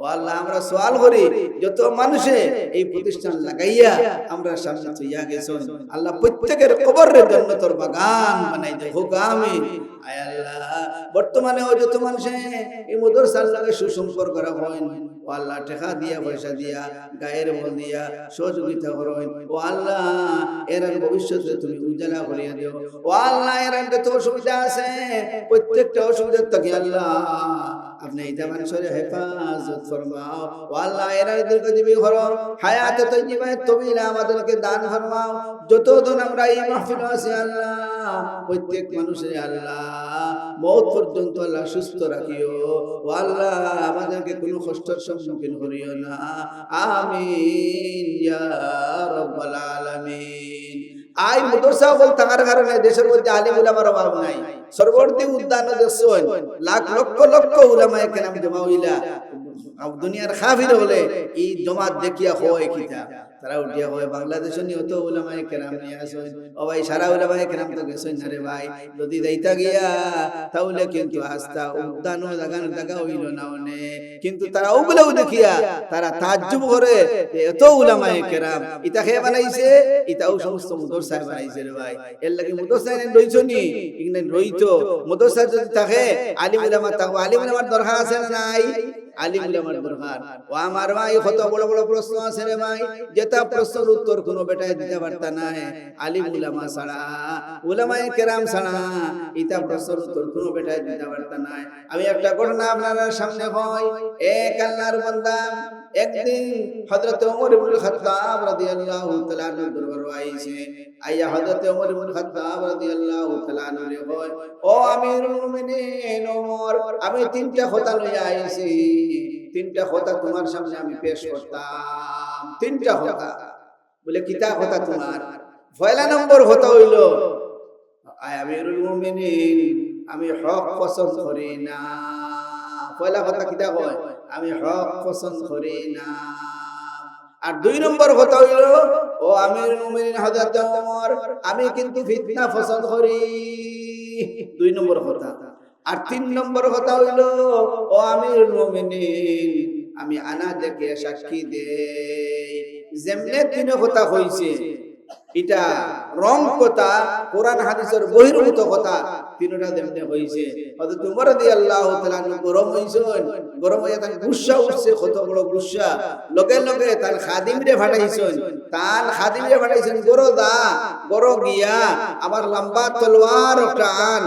ও আল্লাহ আমরা সওয়াল করি যত মানুষে এই প্রতিষ্ঠান লাগাইয়া আমরা সামনে চইয়া গেছেন আল্লাহ প্রত্যেকের কবরের জান্নাতের বাগান বানাই দে হোক আমিন। আয় আল্লাহ বর্তমানে ও যত মানুষে এই মাদ্রাসার লগে সুসম্পর্ক রাখেন ও আল্লাহ টাকা দিয়া পয়সা দিয়া গায়ের বল দিয়া সহযোগিতা করেন। ও আল্লাহ এর ভবিষ্যতে তুমি উজালা করিয়া দিও। ও আল্লাহ এর যত অসুবিধা আছে প্রত্যেকটা অসুবিধা থেকে আল্লাহ আপনি এটা মানুষের হেফাজত ফরমাও। ও আল্লাহ এরা এদেরকে দিবি করো হায়াতে তৈয়বা তবিলা আমাদেরকে দান ফরমাও। যতদিন আমরা এই মাহফিল আছি আল্লাহ প্রত্যেক মানুষের আল্লাহ মওত পর্যন্ত আল্লাহ সুস্থ রাখিও। ও আল্লাহ আমাদেরকে কোনো কষ্টের সম্মুখীন করিও না। আমিন ইয়া রাব্বাল আলামিন। আই মাদ্রাসা বল থাকার কারণে দেশের মধ্যে আলিম উলামার অভাব নাই। সর্ববর্তী উদ্যান দেখছেন লাখ লক্ষ লক্ষ উলামায়ে কেরাম জমা হইলা দুনিয়ার কাফির হলে এই জমাত দেখিয়া হয় কিতা তারা উঠিয়া হয় বাংলাদেশে নিহত উলামায়ে কেরাম নিয়ে আসেন। ও ভাই সারা উলামায়ে কেরাম তো গেছেন না রে ভাই, যদি যাইতা গিয়া তাহলে কিন্তু আস্থা উদ্যান জায়গা হইল না অনেক, কিন্তু তারা ওগুলোও দেখিয়া তারা তাজ্জুব করে এত উলামায়ে কেরাম ইতা খেয়ে বানাইছে ইতাও সমস্ত মাদ্রাসায় বানাইছে রে ভাই। এর লাগি মাদ্রাসায় রইছনি ইগনে রইতো মাদ্রাসা যদি থাকে আলিম উলামা থাকবো। আলিম উলামার দরকার আছে না নাই? আলিম উলামার দরকার। ও আমার ভাই কত বড় বড় প্রশ্ন আছে রে ভাই, যেটা প্রশ্নের উত্তর কোনো বেটায় দিতে পারতা নাই। আলিম উলামা ছাড়া উলামায়ে কেরাম ছাড়া ইতা প্রশ্নের উত্তর কোনো বেটায় দিতে পারতা নাই। আমি একটা ঘটনা আপনাদের সামনে হয়। এক আল্লাহর বান্দা একদিন হযরত ওমর ইবনে খাত্তাব রাদিয়াল্লাহু তাআলা আনহু দরবারে আইছে। আইয়া হযরত ওমর ইবনে খাত্তাব রাদিয়াল্লাহু তাআলা আনহু কয়, ও আমিরুল মুমিনিন ওমর, আমি তিনটা কথা লইয়া আইছি, তিনটা কথা তোমার সামনে আমি পেশ করতাম। তিনটা কথা বলে কিতা কথা তোমার? পয়লা নম্বর কথা হইল আমিরুল মুমিনিন আমি হক পছন্দ করি না। পয়লা কথা কিতা কয়? আমি হক পছন্দ করি না। আর দুই নম্বর কথা হইল ও আমিরুল মুমিনিন হযরত ওমর আমি কিন্তু ফিতনা পছন্দ করি। দুই নম্বর কথা। আর তিন নম্বর কথা হইল ও আমিরুল মুমিনিন আমি আনা দেখে সাক্ষী দেই। যেমনে তিন কথা হইছে এটা রং কথা, কোরআন হাদিসের বহির্ভূত কথা, তিনটা যেমনে হইছে। হযরত ওমর রাদিয়াল্লাহু তাআলা গরম হইছেন, গরম হইয়া তার গুসা উঠছে, কত বড় গুসা। লগে লগে তার খাদিমরে ফাটাইছেন, তার খাদিমরে ফাটাইছেন গরো গিয়া আবার লম্বা তলোয়ার টান,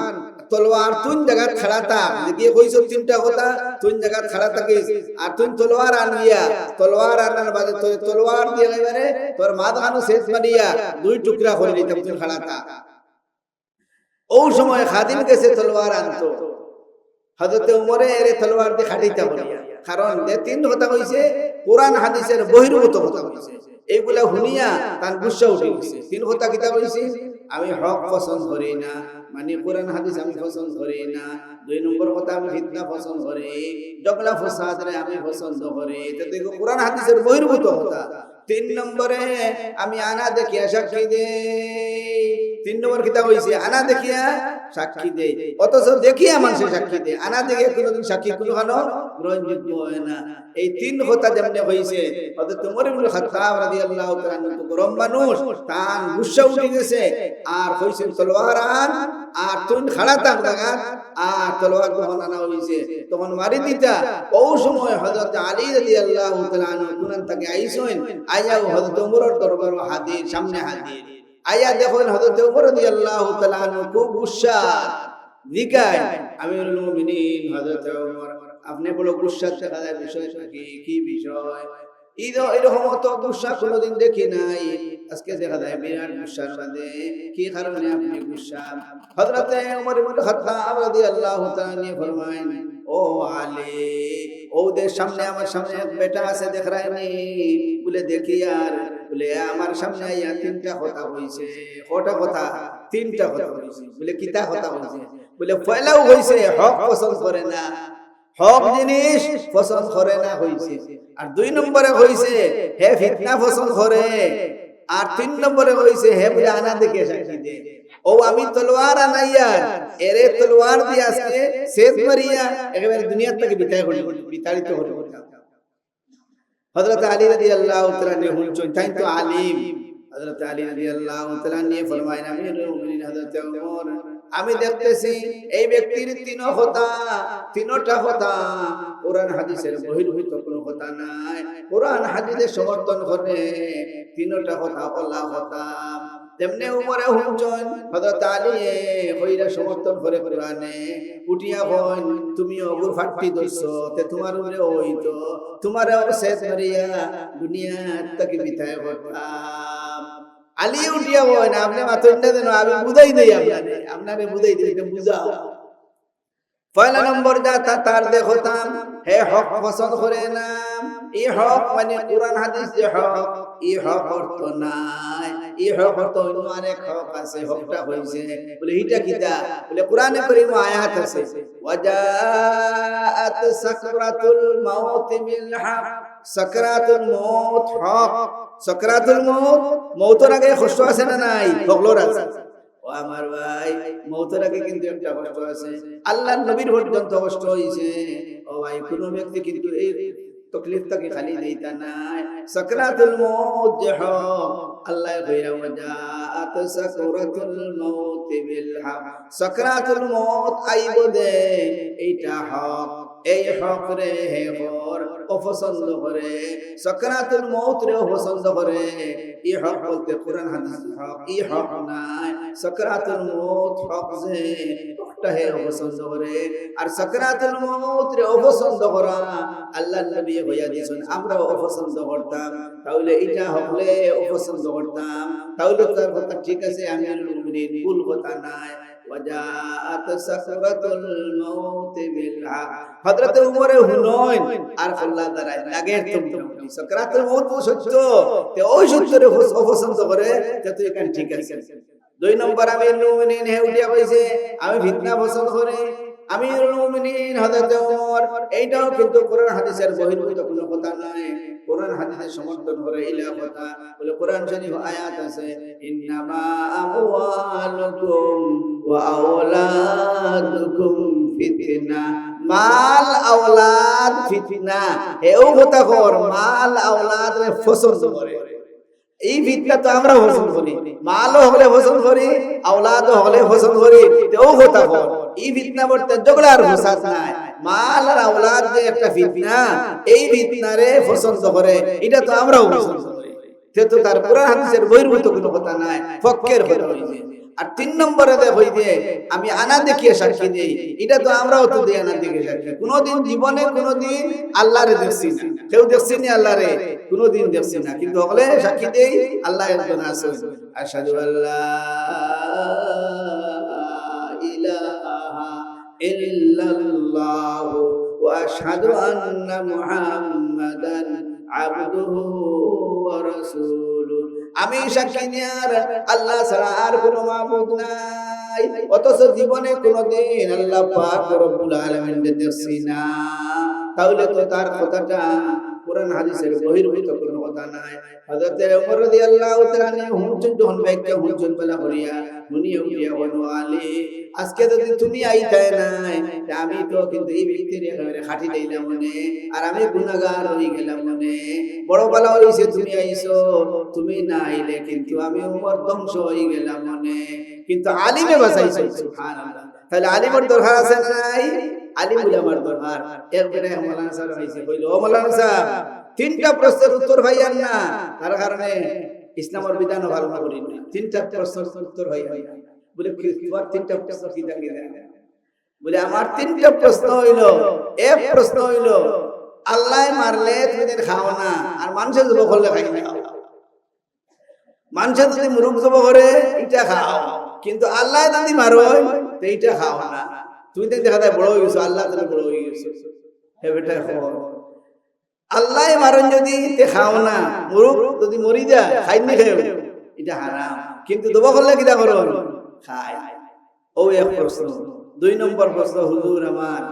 তলোয়ার তুন জায়গা খাড়া থাক দিয়ে কইছো তিনটা কথা, তুন জায়গা খাড়া থাকিস আর তুই তলোয়ার আনিয়া তলোয়ার আনার বাদে তলোয়ার দিয়ে এবারে তোর মাথানো শেষ মারিয়া দুই টুকরা করে দিতাম, তুই খাড়া থাক। ওই সময় খাদিম গেছে তলোয়ার আনতো, হযরত ওমরে এরে তলোয়ার দিয়ে খাটাইতা বলিয়া, কারণ যে তিন কথা কইছে কোরআন হাদিসের বহির্ভূত কথা কইছে। এইগুলা শুনিয়া তার গুসা উঠে গেছে। তিন কথা কিতা কইছে? আমি হক পছন্দ করি না, মানে কোরআন হাদিস আমি পছন্দ করি না। দুই নম্বর কথা আমি ফিতনা পছন্দ করি, জগলা ফসাদ রে আমি পছন্দ করি, এটা দেখো কোরআন হাদিসের বহির্ভূত কথা। তিন নম্বরে আমি আনা দেখিয়া সাক্ষী দেই। তিন নম্বর কিতাব হইছে আনা দেখিয়া সাক্ষী দেই, অথচ দেখিয়া মানুষে সাক্ষী দেয়, আনা দেখে কোনোদিন সাক্ষী কোনোখানো গ্রহণযোগ্য হয় না। এই তিন কথা যেমনে হইছে হযরত ওমর ইবনে খাত্তাব রাদিয়াল্লাহু তাআলা তো গরম মানুষ, তার গুসা উঠে গেছে আর কইছেন তলোয়ার আন, আর তুই খাড়া থাক লাগা, আর তলোয়ার যখন আনা হইছে তখন মারি দিতা। ওই সময় হযরত আলী রাদিয়াল্লাহু তাআলা কুরআন থেকে আইছেন, আইয়া হযরত ওমরের দরবার হাজির, সামনে হাজির। আইয়া দেখুন হযরত ওমর রাদিয়াল্লাহু তাআলা খুব গুসা, জিগায় আমিরুল মুমিনিন হযরত ওমর আপনি বড় গুসা দেখা যায়, বিষয়টা কি বিষয়? এরকম অত গুসা কোনোদিন দেখি নাই, আজকে দেখা যায় বিরাট গুসার মধ্যে। কি কারণে আপনি গুসা? হযরতে ওমর ইবনে খাত্তাব রাদিয়াল্লাহু তাআলা নিয়ে ফরমায়েন, ও আলী, ওদের সামনে আমার সামনে এক বেটা আছে দেখ রায়নি? বলে দেখি। আর বলে আমার সামনে আইয়া তিনটা কথা হইছে। কটা কথা? তিনটা কথা হইছে। বলে কিতা কথা হইছে? বলে পয়লাও হইছে হক পছন্দ করে না, হক জিনিস পছন্দ করে না হইছে। আর 2 নম্বরে হইছে হে ফিতনা পছন্দ করে। আর 3 নম্বরে হইছে হে বলে আনা দেখে সাক্ষী দে। ও আমি তলোয়ার আনাইয়া এরে তলোয়ার দিয়ে আজকে শেষ মারিয়া একেবারে দুনিয়া থেকে বিতাড়িত করে। হযরত আলী রাদিয়াল্লাহু তাআলা নে হুনচন তাই তো আলিম। হযরত আলী রাদিয়াল্লাহু তাআলা নিয়ে ফরমায়েন, আমিরুল মুমিনিন হযরত ওমর, আমি দেখতেছি এই ব্যক্তির তিনটা কথা কোরআন হাদিসের বহির্ভূত কোনো কথা নাই, কোরআন হাদিসের সমর্থন করে তিনটা কথা আল্লাহ কথা। তেমনি উমরে হুনচন হযরত আলী কইরা সমর্থন করে কোরআনে উঠিয়া হন, তুমি অগুর ফাটি দইছো তে তোমার উপরে হইতো, তোমার শেষ মারিয়া দুনিয়া থেকে বিদায় করতাম। আলী উঠিয়া হন, আপনি মাথা দেন, আমি বুঝাই দেই আপনারে বুঝাই দেই, বুঝাও। পয়লা নম্বর যা তার দেখতাম হে হক পছন্দ করে না। এই হক মানে কোরআন হাদিস যে হক, এই হক অর্থ নাই। এই হক অর্থ অন্য অনেক হক আছে, হকটা হইছে বলে এইটা কিতা? বলে কোরআনে কারীম আয়াত আছে, ওয়াজাআত সাকরাতুল মাউত বিল হক। সাকরাতুল মাউত হক। সাকরাতুল মাউত, মওতের আগে কষ্ট আছে না নাই? হকলোর আছে। ও আমার ভাই, মওতের আগে কিন্তু একটা কষ্ট আছে। আল্লাহর নবীর পর্যন্ত কষ্ট হইছে। ও ভাই, কোন ব্যক্তি কিন্তু এই তকলিফ থেকে খালি নেই তা নাই। সাকরাতুল মাউত যে হক, আল্লাহ কইরা ওয়াজাআত সাকরাতুল মাউত বিল হক। সাকরাতুল মাউত আইব দে, এইটা হক। এই হক রে হে হর অপছন্দ করে, সাকরাতুল মাউত রে অপছন্দ করে। এই হক বলতে কোরআন হাদিস হক, এই হক নাই। সাকরাতুল মাউত হক যে হকটা হে অপছন্দ করে। আর সাকরাতুল মাউত রে অপছন্দ করা আল্লাহর নবী হইয়া দিয়েছেন, আমরা অপছন্দ করতাম। তাহলে এটা হকলে অপছন্দ করতাম, তাহলে তার কথা ঠিক আছে, আমিরুল মুমিনিন ভুল কথা নাই। ওয়াজাআত সাকরাতুল মাউত বিল হক। হযরত উমরে হুনাইন আর আল্লাহ দ্বারা লাগের তুমি সাকরাতুল মাউত সত্য, তে ওই সত্যরে অপছন্দ করে, তে তুই কেন ঠিক আছে। 2 নম্বর আমিরুল মুমিনিন হে উঠিয়া কইছে আমি ফিতনা পছন্দ করি। আমিরুল মুমিনিন হযরত ওমর, এইটাও কিন্তু কোরআন হাদিসের বহির্ভূত কোনো কথা নয়, কোরআন হাদিসের সমর্থন করে ইলা কথা। বলে কোরআন শরীফ আয়াত আছে, ইন্নামা আমওয়ালুকুম ওয়া আওলাদুকুম ফিতনা। মাল আওলাদ ফিতনা। এও কথা কর, মাল আওলাদ রে পছন্দ করে। এই ফিতনা তো আমরা পছন্দ করি, মালও হলে পছন্দ করি, আওলাদও হলে পছন্দ করি। তেও কথা কর, এই ফিতনা বলতে ঝগড়া আর ফাসাদ নাই। মাল আর আওলাদ যে একটা ফিতনা, এই ফিতনারে পছন্দ করে, এটা তো আমরাও পছন্দ করি। তো তার কোরআন হাদিসের বহির্ভূত কোনো কথা নাই, পক্ষের কথা হইছে। আর 3 নম্বরে হই দিয়ে আমি আনা দেখিয়ে সাক্ষী দেই, এটা তো আমরাও তো দেই আনা দেখিয়ে সাক্ষী। কোনদিন জীবনে কোনদিন আল্লাহরে দেখছি না, কেউ দেখছি না আল্লাহরে, কোনদিন দেখছি না, কিন্তু হলে সাক্ষী দেই আল্লাহ একজন আছেন। আশহাদু আল্লা ইলাহা ইল্লাল্লাহ ওয়া আশহাদু আন্না মুহাম্মাদান আবদুহু ওয়া রাসূলুহু। আমি সাক্ষী দিয়ার আল্লাহ ছাড়া আর কোনো মাবুদ নাই, অথচ জীবনে কোনদিন আল্লাহ পাক রব্বুল আলামিন দেখছি না। তাহলে তো তার কথাটা কোরআন হাদিসের বহির্ভূত কোনো কথা নাই। হযরত ওমর রাদিয়াল্লাহু তাআলা হুনচুন যখন বাইকে হুনচুন বলা করিয়া মুনিয়া উঠিয়া বলো, আলী আজকে যদি তুমি আইতাই নাই, আমি তো কিন্তু এই ব্যক্তির একেবারে খাটি দিলাম মনে, আর আমি গুনাহগার হয়ে গেলাম মনে। বড় বালা হইছে তুমি আইছো, তুমি না আইলে কিন্তু আমি ওমর ধ্বংস হয়ে গেলাম মনে। কিন্তু আলিমে বাঁচাইছো, সুবহানাল্লাহ। তাহলে আলিমের দরকার আছে না নাই? আলিম উলামার দরকার। একবারে মাওলানা সাহেব হইছে, কইলো ও মাওলানা সাহেব 3টা প্রশ্নের উত্তর ভাইয়ান না, তার কারণে ইসলামের বিধান ভালো করি না। 3টা প্রশ্নের উত্তর ভাইয়ান না। বলে তোমার 3টা প্রশ্ন কি জানি না? বলে আমার 3টা প্রশ্ন হইল, এক প্রশ্ন হইল আল্লাহ মারলে তুমি খাও না, আর মানুষের জব করলে খাই না। মানুষের যদি মুরুখ জব করে এটা খাও, কিন্তু আল্লাহ যদি মারো তো এইটা খাও না। তুমি তো দেখা যায় বড় হয়ে গেছো, আল্লাহ তুমি বড় হয়ে গেছো, হে বেটা খাও। আল্লাহ মারন যদি তে খাও না, মুরুখ যদি মরি যায় খাইনি খেও, এটা হারাম। কিন্তু দবা করলে কিটা করো, খাই। ও এক প্রশ্ন। 2 নম্বর প্রশ্ন, হুজুর আমার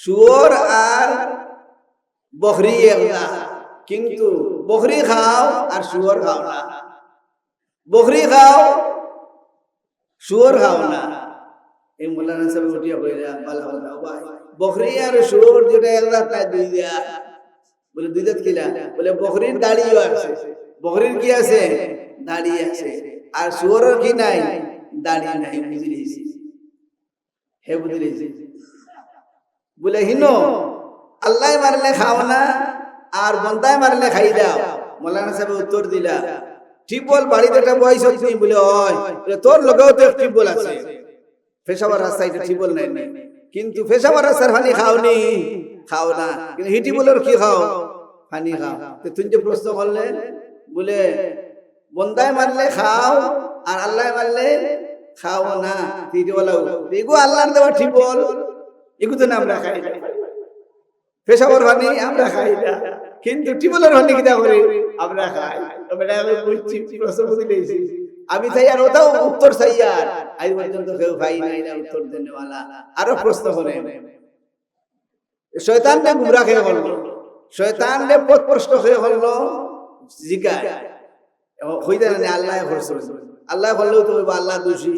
শুয়োর আর বকরি একলা, কিন্তু বকরি খাও আর শুয়োর খাও না, বকরি খাও শুয়োর খাও না। এই মোল্লানা সাহেব উঠিয়া কইরা বালা বালা ভাই, বকরি আর শুয়োর যেটা একলা তাই দুই দিয়া, বলে দুই দাঁত কিলা, বলে বকরির দাড়িও আছে, বকরির কি আছে, দাড়ি আছে, আর শুয়োরের কি নাই, দাড়ি নাই। বুঝিলেছি, হে বুঝিলেছি। বলে হিনো আল্লাহ মারলে খাও না আর বন্দায় মারলে খাই দাও। মোল্লানা সাহেব উত্তর দিলা, টিবল বাড়িতে একটা বয়স হচ্ছে, বলে হয় তোর লগেও তো টিবল আছে, পেশাবার রাস্তা এটা টিবল নাই, কিন্তু পেশাবার রাস্তার পানি খাওনি, খাও না, কিন্তু হিটি বলের কি খাও, পানি খাও। তো তুমি যে প্রশ্ন করলে, বলে বন্দায় মারলে খাও আর আল্লাহ মারলে খাও না, হিটি বলা এগো আল্লাহর দেওয়া টিবল, এগু তো না আমরা খাই, পেশাবার পানি আমরা খাই না, কিন্তু টিবলের পানি কিটা করি আমরা খাই। আমি বুঝছি, প্রশ্ন বুঝিলেছি আমি, তাই আর ওটাও উত্তর চাই, আর আজ পর্যন্ত কেউ ভাই নাই না উত্তর দেনেওয়ালা। আরো প্রশ্ন করে, শয়তানকে গুমরা খেয়ে হলো, শয়তানকে পথভ্রষ্ট হয়ে হলো, জিগায় হইতে না আল্লাহ করছে, আল্লাহ করলেও তো আল্লাহ দোষী।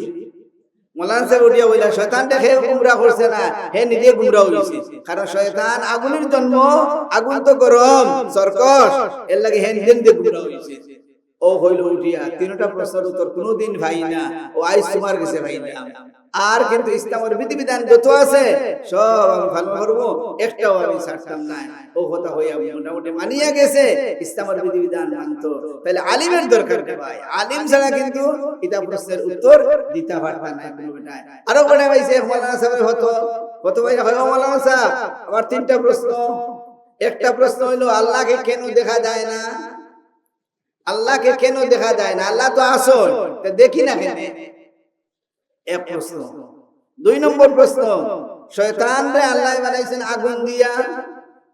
মোল্লানা সাহেব উঠিয়া বললেন, শয়তানটা খেয়ে গুমরা করছে না, হে নিজে গুমরা হয়েছে, কারণ শয়তান আগুনের জন্ম, আগুন তো গরম সরকশ, এর লাগে হে নিজে নিজে গুমরা হয়েছে। ও হইল উঠিয়া 3টা প্রশ্নের উত্তর কোনদিন ভাই না, ও আইস তোমার কাছে ভাই না। আর কিন্তু ইসলামের বিধিবিধান যত আছে সব আমি ভালো করবো, একটাও আমি ছাড়তাম না। ও কথা হইয়া মোটামুটি মানিয়া গেছে, ইসলামের বিধিবিধান মানতো। তাহলে আলিমের দরকার নেই ভাই, আলিম ছাড়া কিন্তু এটা প্রশ্নের উত্তর দিতে পারতা না কোনো বেটায়। আরো বড় ভাইছে মোল্লানা সাহেব হতো কত ভাই হয়, মোল্লানা সাহেব আমার 3টা প্রশ্ন। একটা প্রশ্ন হইলো আল্লাহকে কেন দেখা যায় না, আল্লাহকে কেন দেখা যায় না, আল্লাহ তো আসল, দেখি না কেন, এক প্রশ্ন। 2 নম্বর প্রশ্ন, শয়তানরে আল্লাহ বানাইছেন আগুন দিয়া,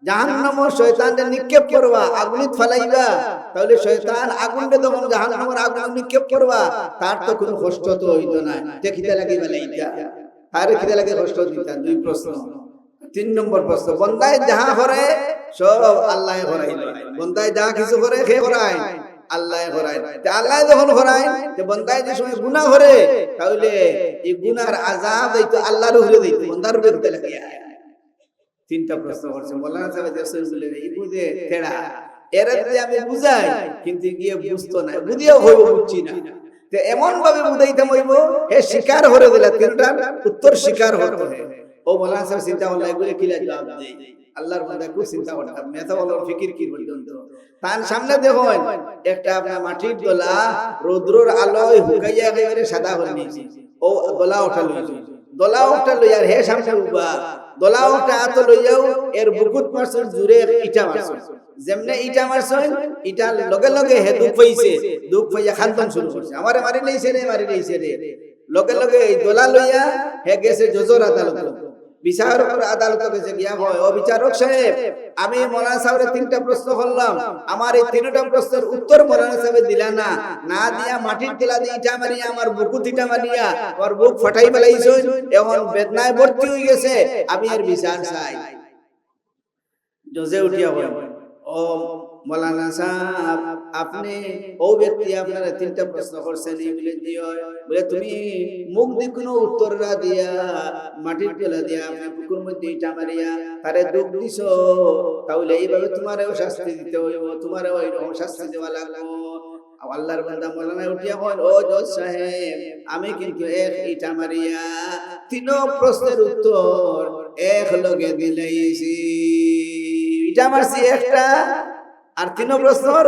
জাহান্নামে শয়তানরে নিক্ষেপ করবা, আগুনিত ফেলাইবা, তাহলে শয়তান আগুনকে যখন জাহান্নামের আগুন নিক্ষেপ করবা, তার তো কোনো কষ্ট তো হইতো না, দেখিতে লাগি বেলাইতা, আর কিতে লাগে কষ্ট দিতা। 2 প্রশ্ন। 3 নম্বর প্রশ্ন, বন্দায় যাহা করে সব আল্লাহ করাইল, বন্দায় যা কিছু করে কে করায়, আল্লাহ করায়। আল্লাহ যখন করায়, যে বন্দায় যে সময় গুনাহ করে, তাহলে এই গুনার আযাব হইতো আল্লাহর উপরে দিতে, বন্দার উপরে দিতে লাগে। 3টা প্রশ্ন করছে মোল্লানা সাহেব, রাসূল বলেন এই বুঝে তেড়া, এরা যদি আমি বুঝাই কিন্তু গিয়ে বুঝতো না, বুঝিয়াও হইব বুঝছি না, তো এমন ভাবে বুঝাইতে হইব হে শিকার হরে দিলা, 3টার উত্তর শিকার হতে হয়। ও মোল্লানা সাহেব চিন্তা করলে এগুলো কি লাগে জবাব দেই, আল্লাহর বান্দা খুব চিন্তা করতাম, মেথা বলার ফিকির কি পর্যন্ত। তার সামনে দেখুন একটা আপনার মাটির দোলা, রৌদ্রর আলোয় হুকাইয়া একেবারে সাদা হয়ে নিয়েছে, ও দোলা ওঠা লইছে, দোলা ওঠা লই আর হে সামনে উবা, দোলা ওঠা হাত লইয়াও এর বুকুত মারছেন জুরে ইটা মারছেন, যেমনে ইটা মারছেন ইটা লগে লগে হে দুঃখ পাইছে, দুঃখ পাইয়া খান্দন শুরু করছে, আমারে মারি লইছে রে, মারি লইছে রে, লগে লগে এই দোলা লইয়া হে গেছে জজর আদালত, বিচারক আদালত গেছে গিয়া হয়, ও বিচারক সাহেব আমি মোল্লানা সাহেবের 3টা প্রশ্ন করলাম, আমার এই 3টা প্রশ্নের উত্তর মোল্লানা সাহেব দিলা না, না দিয়া মাটির তেলা দিয়ে ইটা মারিয়া আমার বুকুত ইটা মারিয়া আমার বুক ফাটাই ফেলাইছো, এখন বেদনায় ভর্তি হয়ে গেছে, আমি এর বিচার চাই। জজে উঠিয়া বলেন, ও মোল্লানা সাহেব আপনি ও ব্যক্তি আপনারা 3টা প্রশ্ন করছেন, এগুলো দিও, বলে তুমি মুখ দিয়ে কোনো উত্তর না দিয়া মাটির তেলা দিয়া আপনি বুকুর মধ্যে ইটা মারিয়া তারে দুঃখ দিছো, তাহলে এইভাবে তোমারও শাস্তি দিতে হইব, তোমারও এইরকম শাস্তি দেওয়া লাগবে। আল্লাহর বান্দা মোল্লানা উঠিয়া বলেন, ও জজ সাহেব আমি কিন্তু এক ইটা মারিয়া 3 প্রশ্নের উত্তর এক লগে দিলাইছি, ইটা মারছি একটা আর 3 প্রশ্নের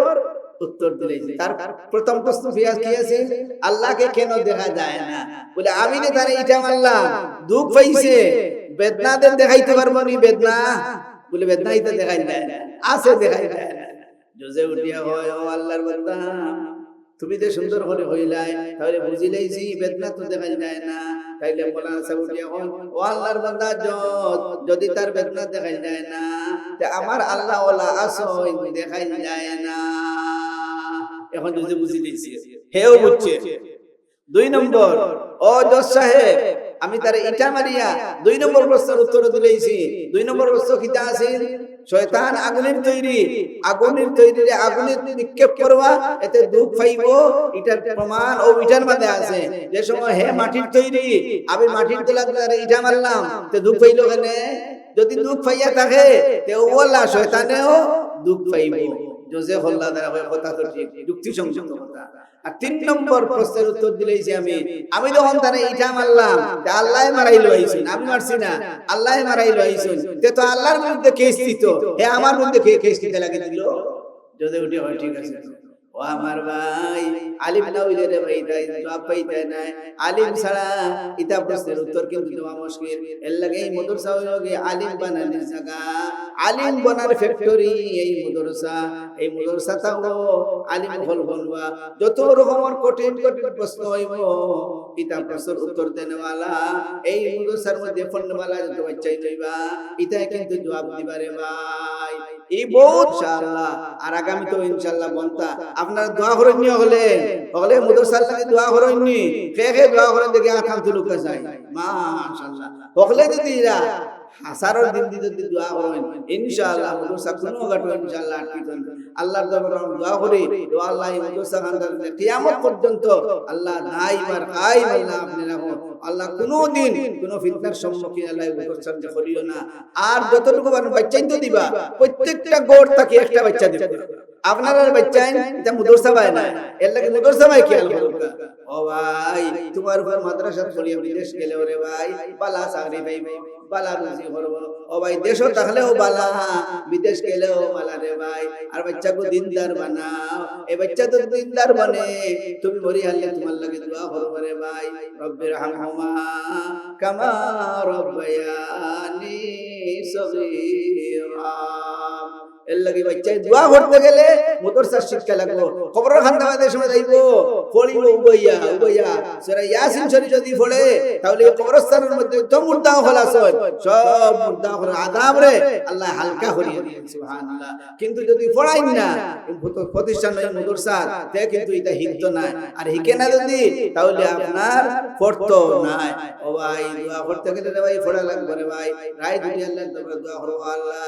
উত্তর দিলাইছি। তার প্রথম প্রশ্ন কি আছে, আল্লাহকে কেন দেখা যায় না, বলে আমি নে তারে ইটা মারলাম, দুঃখ পাইছে, বেদনা দেখাইতে পারবো নি বেদনা, বলে বেদনা ইতে দেখাই যায় না, আছে দেখাই যায় না। জোজে উঠিয়া হয়, ও আল্লাহর বান্দা তুমি যে সুন্দর করে হইলাই, তাহলে বুঝিলেইছি বেদনা তো দেখাই যায় না। তাইলে মৌলানা সাহেব উঠিয়া হয়, ও আল্লাহর বান্দা যদি তার বেদনা দেখাই যায় না, তে আমার আল্লাহ ওয়ালা আসই দেখাই যায় না। এখন যদি বুঝিলেইছি, হেও বুঝছে। 2 নম্বর, ও জজ সাহেব আমি তারে ইটা মারিয়া 2 নম্বর প্রশ্নের উত্তর দিলেইছি। 2 নম্বর প্রশ্ন কিতা আছে? শয়তান আগুনের তৈরি, আগুনের তৈরি আগুনে নিক্ষেপ করবা, এতে দুঃখ পাইব, এটার প্রমাণ ও ইটার মধ্যে আছে। যে সময় হে মাটির তৈরি, আমি মাটির তলা তারে ইটা মারলাম, তে দুঃখ পাইল কেন? যদি দুঃখ পাইয়া থাকে তে ওয়ালা শয়তানেও দুঃখ পাইব। জোজে হল্লা দ্বারা কথা তো ঠিক, যুক্তি সংযত কথা। আর 3 নম্বর প্রশ্নের উত্তর দিলেইছি আমি যখন তারে ইটা মারলাম, তে আল্লাহ মারাইলো আইছেন, আমি মারছি না, আল্লাহ মারাইলো আইছেন, তে তো আল্লাহর বিরুদ্ধে কেস দিত, হে আমার বিরুদ্ধে কেস দিতে লাগে দিল। যদি উঠে হয় ঠিক আছে। ও আমার ভাই আলিম না হইলে রে ভাই তাই জবাব পাইতে নাই। আলিম ছাড়া ইতা প্রশ্নের উত্তর কিন্তু দেওয়া মুশকিল। এর লাগে এই মাদ্রাসা হইলো কি আলিম বানানোর জায়গা, আলিম বানার ফ্যাক্টরি এই মাদ্রাসা। এই মাদ্রাসাটাও আলিম হল বলবা, যত রকমের কঠিন কঠিন প্রশ্ন হইব ইতা প্রশ্নের উত্তর দেনেওয়ালা এই মাদ্রাসার মধ্যে ফন্ডওয়ালা যত বাচ্চাই হইবা, ইতা কিন্তু জবাব দিবারে ভাই। এই বহুত ইনশাআল্লাহ। আর আগামী তো ইনশাআল্লাহ বন্তা আপনারা দোয়া করেন নি, হলে মাদ্রাসার লাগি দোয়া করেন নি, কে দোয়া করেন দেখি আকাম তুলুকা যায় মাশাআল্লাহ। হলে যদি এরা হাসারর দিন যদি দোয়া করেন ইনশাআল্লাহ মাদ্রাসা কোনো গাটো ইনশাআল্লাহ আটকিবেন। আল্লাহর দরবারে দোয়া করি, ও আল্লাহ এই মাদ্রাসা খানদার কিয়ামত পর্যন্ত আল্লাহ দাইমার কায়েম আল্লাহ আপনি রাখুন। আল্লাহ কোনদিন কোন ফিতনার সম্মুখীন আল্লাহ উপস্থান করিও না। আর যতটুকু বাচ্চাই তো দিবা, প্রত্যেকটা গোড় থেকে একটা বাচ্চা দিবা। আপনার বাচ্চাই এটা মাদ্রাসা পায় না, এর লাগে মাদ্রাসা পায় খেয়াল করবা। ও ভাই তোমার উপর মাদ্রাসা পড়িয়ে বিদেশ গেলে ওরে ভাই বালা চাকরি পাইব, বালা রুজি করব। ও ভাই দেশও থাকলেও বালা, বিদেশ গেলেও বালা রে ভাই। আর বাচ্চাকে দিনদার বানাও, এই বাচ্চা তো দিনদার বনে তুমি মরি হালে তোমার লাগে দোয়া করব রে ভাই। রব্বির হামহুমা কামা রব্বায়ানি সগীরা। এর লাগি বাচ্চাই দোয়া করতে গেলে মাদ্রাসার শিক্ষা লাগলো। কবরের খান্দাবাদের সময় যাইবো পড়িব উবাইয়া সূরা ইয়াসিন শরীফ যদি পড়ে তাহলে কবরস্থানের মধ্যে তো মুর্দা খলাস হয়, সব মুর্দা খলাস আযাব রে আল্লাহ হালকা করিয়ে দেন সুবহানাল্লাহ। কিন্তু যদি পড়াই না প্রতিষ্ঠান এই মাদ্রাসা তে কিন্তু এটা হিকতো না, আর হিকে না যদি তাহলে আপনার পড়তো না। ও ভাই দোয়া করতে গেলে রে ভাই পড়া লাগবে রে ভাই। রাই দুই আল্লাহর দরবারে দোয়া করো, আল্লাহ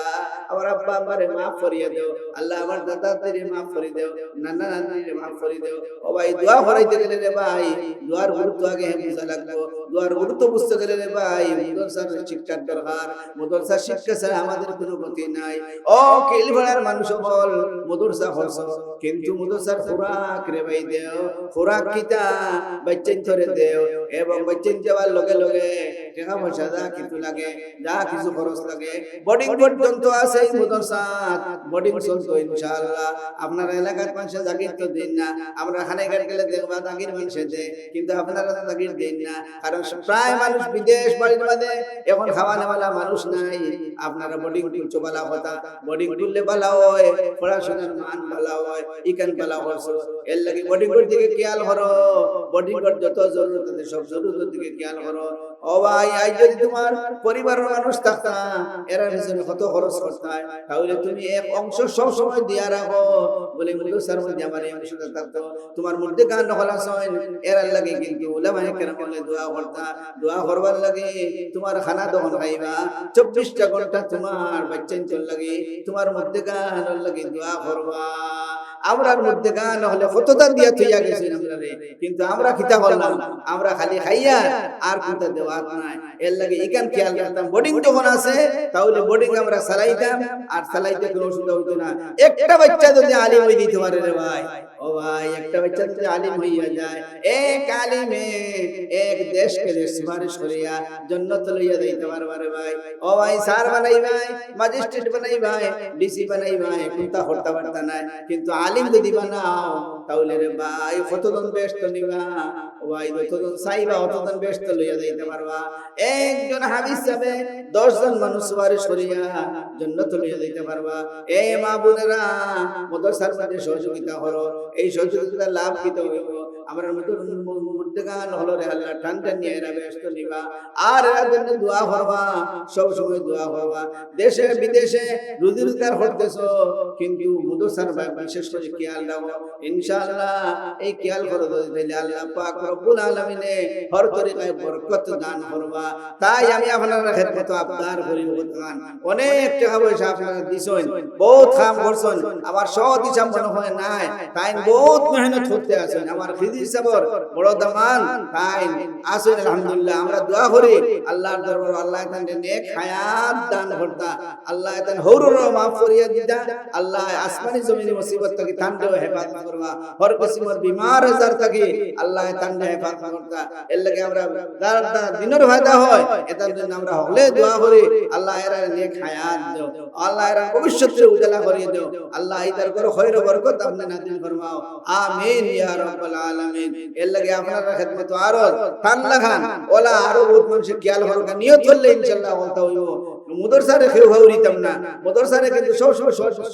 আমার আব্বা আমারে মাফ করিয়ে দাও, আল্লাহ আমার দাদাদের মাফ করে দাও, নানা নানির মাফ করে দাও। ও ভাই দোয়া করাইতে গেলে রে ভাই দোয়ার গুরুত্ব আগে বুঝা লাগবে। দোয়ার গুরুত্ব বুঝতে গেলে রে ভাই মাদ্রাসার শিক্ষার দরকার। মাদ্রাসার শিক্ষা ছাড়া আমাদের কোনো গতি নাই। ও কিলভাড়ার মানুষ বল মাদ্রাসা হলস, কিন্তু মাদ্রাসার খোরাক রে ভাই দেও, খোরাক কিতা বাচ্চান ধরে দেও, এবং বাচ্চান যাওয়ার লগে লগে টাকা পয়সা যা কিছু লাগে, যা কিছু খরচ লাগে, বোর্ডিং পর্যন্ত আছে এই মাদ্রাসা, বোর্ডিং চলতো ইনশাআল্লাহ। আপনার এলাকার মানুষের জাগির তো দিন না, আমরা খানাঘাট গেলে দেখবা জাগির মানুষে দেয়, কিন্তু আপনারা জাগির দিন না, কারণ প্রায় মানুষ বিদেশ বাড়ির মধ্যে এখন খাওয়া নেওয়ালা মানুষ নাই। আপনারা বোর্ডিং তুলছো বালা কথা, বোর্ডিং তুললে বালা হয়, পড়াশোনার মান বালা হয়, ইকান বালা হচ্ছে। এর লাগে বোর্ডিং এর দিকে খেয়াল করো, বোর্ডিং এর যত জরুরত আছে সব জরুরতের দিকে খেয়াল করো। ও ভাই আজ যদি তোমার পরিবারের মানুষ থাকতা, এরা পিছনে কত খরচ করতে হয়, তাহলে তুমি এক অংশ সব সময় দিয়া রাখো, বলে মাদ্রাসার মধ্যে আমার এই অংশটা থাকতো। তোমার মধ্যে গান হলাস হয় এরার লাগে, কিন্তু উলামায়ে কেরাম বলে দোয়া করতা, দোয়া করবার লাগে তোমার খানা দহন খাইবা 24টা ঘন্টা তোমার বাচ্চান চল লাগে, তোমার মধ্যে গান লাগে দোয়া করবা। আমরার মধ্যে গান হলে কতটা দিয়া থইয়া গেছে আমরা রে, কিন্তু আমরা খিতা করলাম, আমরা খালি খাইয়া আর কোনটা দেওয়া নাই। এর লাগে ইকান খেয়াল রাখতাম, বোর্ডিং যখন আছে তাহলে বোর্ডিং আমরা চালাইতাম, আর চালাইতে কোনো অসুবিধা হইতো না। একটা বাচ্চা যদি আলিম হয়ে দিতে পারে রে ভাই, ও ভাই একটা বাচ্চা যদি আলিম হইয়া যায়, এক আলিমে এক দেশকে সুপারিশ করিয়া জান্নাত লইয়া যাইতে পারবে রে ভাই। ও ভাই স্যার বানাই ভাই, ম্যাজিস্ট্রেট বানাই ভাই, ডিসি বানাই ভাই, কোনটা হতে পারতা না, কিন্তু আলিম যদি বানাও তাহলে রে ভাই কতজন ব্যস্ত নিবা ভাই যতজন চাইবা অতজন ব্যস্ত লইয়া যাইতে পারবা একজন হাফিজ যাবে 10 জন মানুষ সুপারিশ করিয়া জান্নাত লইয়া যাইতে পারবা এ মা বোনেরা মাদ্রাসার মধ্যে সহযোগিতা করো এই সহযোগিতার লাভ কিতে হইব আমরা মুর্দগান হলো রে আল্লাহ টান টান নিয়ে এরা ব্যস্ত নিবা আর এর জন্য দোয়া করবা সব সময় দোয়া করবা দেশে বিদেশে রুজি রোজগার করতেছো কিন্তু মাদ্রাসার বিশেষ করে খেয়াল রাখো ইনশাআল্লাহ এই খেয়াল করো তাহলে আল্লাহ পাক রব্বুল আলামিনে হর তরিকায় বরকত দান করবা তাই আমি আপনারা খেদমত আবদার করি ভগবান অনেক টাকা পয়সা আপনারা দিছেন বহুত কাম করছেন আমার সৎ হিসাব মনে হয় নাই তাই বহুত মেহনত করতে আছেন আমার খিদির সাবর বড় দামান তাই আছেন আলহামদুলিল্লাহ আমরা দোয়া করি আল্লাহর দরবার আল্লাহ তাআলা নেক হায়াত দান করতা আল্লাহ তাআলা হৌরর মাফ করিয়া দিতা আল্লাহ আসমানি জমিনি মুসিবত থেকে তান্ডে হেফাজত করবা হর কিসমত বিমার হাজার থেকে আল্লাহ তান্ডে হেফাজত করতা এর লাগি আমরা দারদা দিনের ফায়দা হয় এটার জন্য আমরা হলে দোয়া করি আল্লাহ এর নেক হায়াত দাও আল্লাহ এর ভবিষ্যতে উজালা করিয়ে দাও আল্লাহ ইদার করে খৈর বরকত আপনি নাযিল ফরমাও আমিন ইয়া রাব্বাল আলামিন এর লাগি আপনারা খিদমত আরজ টান লাগান ওলা আরো বহুত মানুষ খেয়াল করবা নিয়ত করলে ইনশাআল্লাহ বলতা হইব মাদ্রাসারে কেউ হাউরিতাম না মাদ্রাসারে কিন্তু সব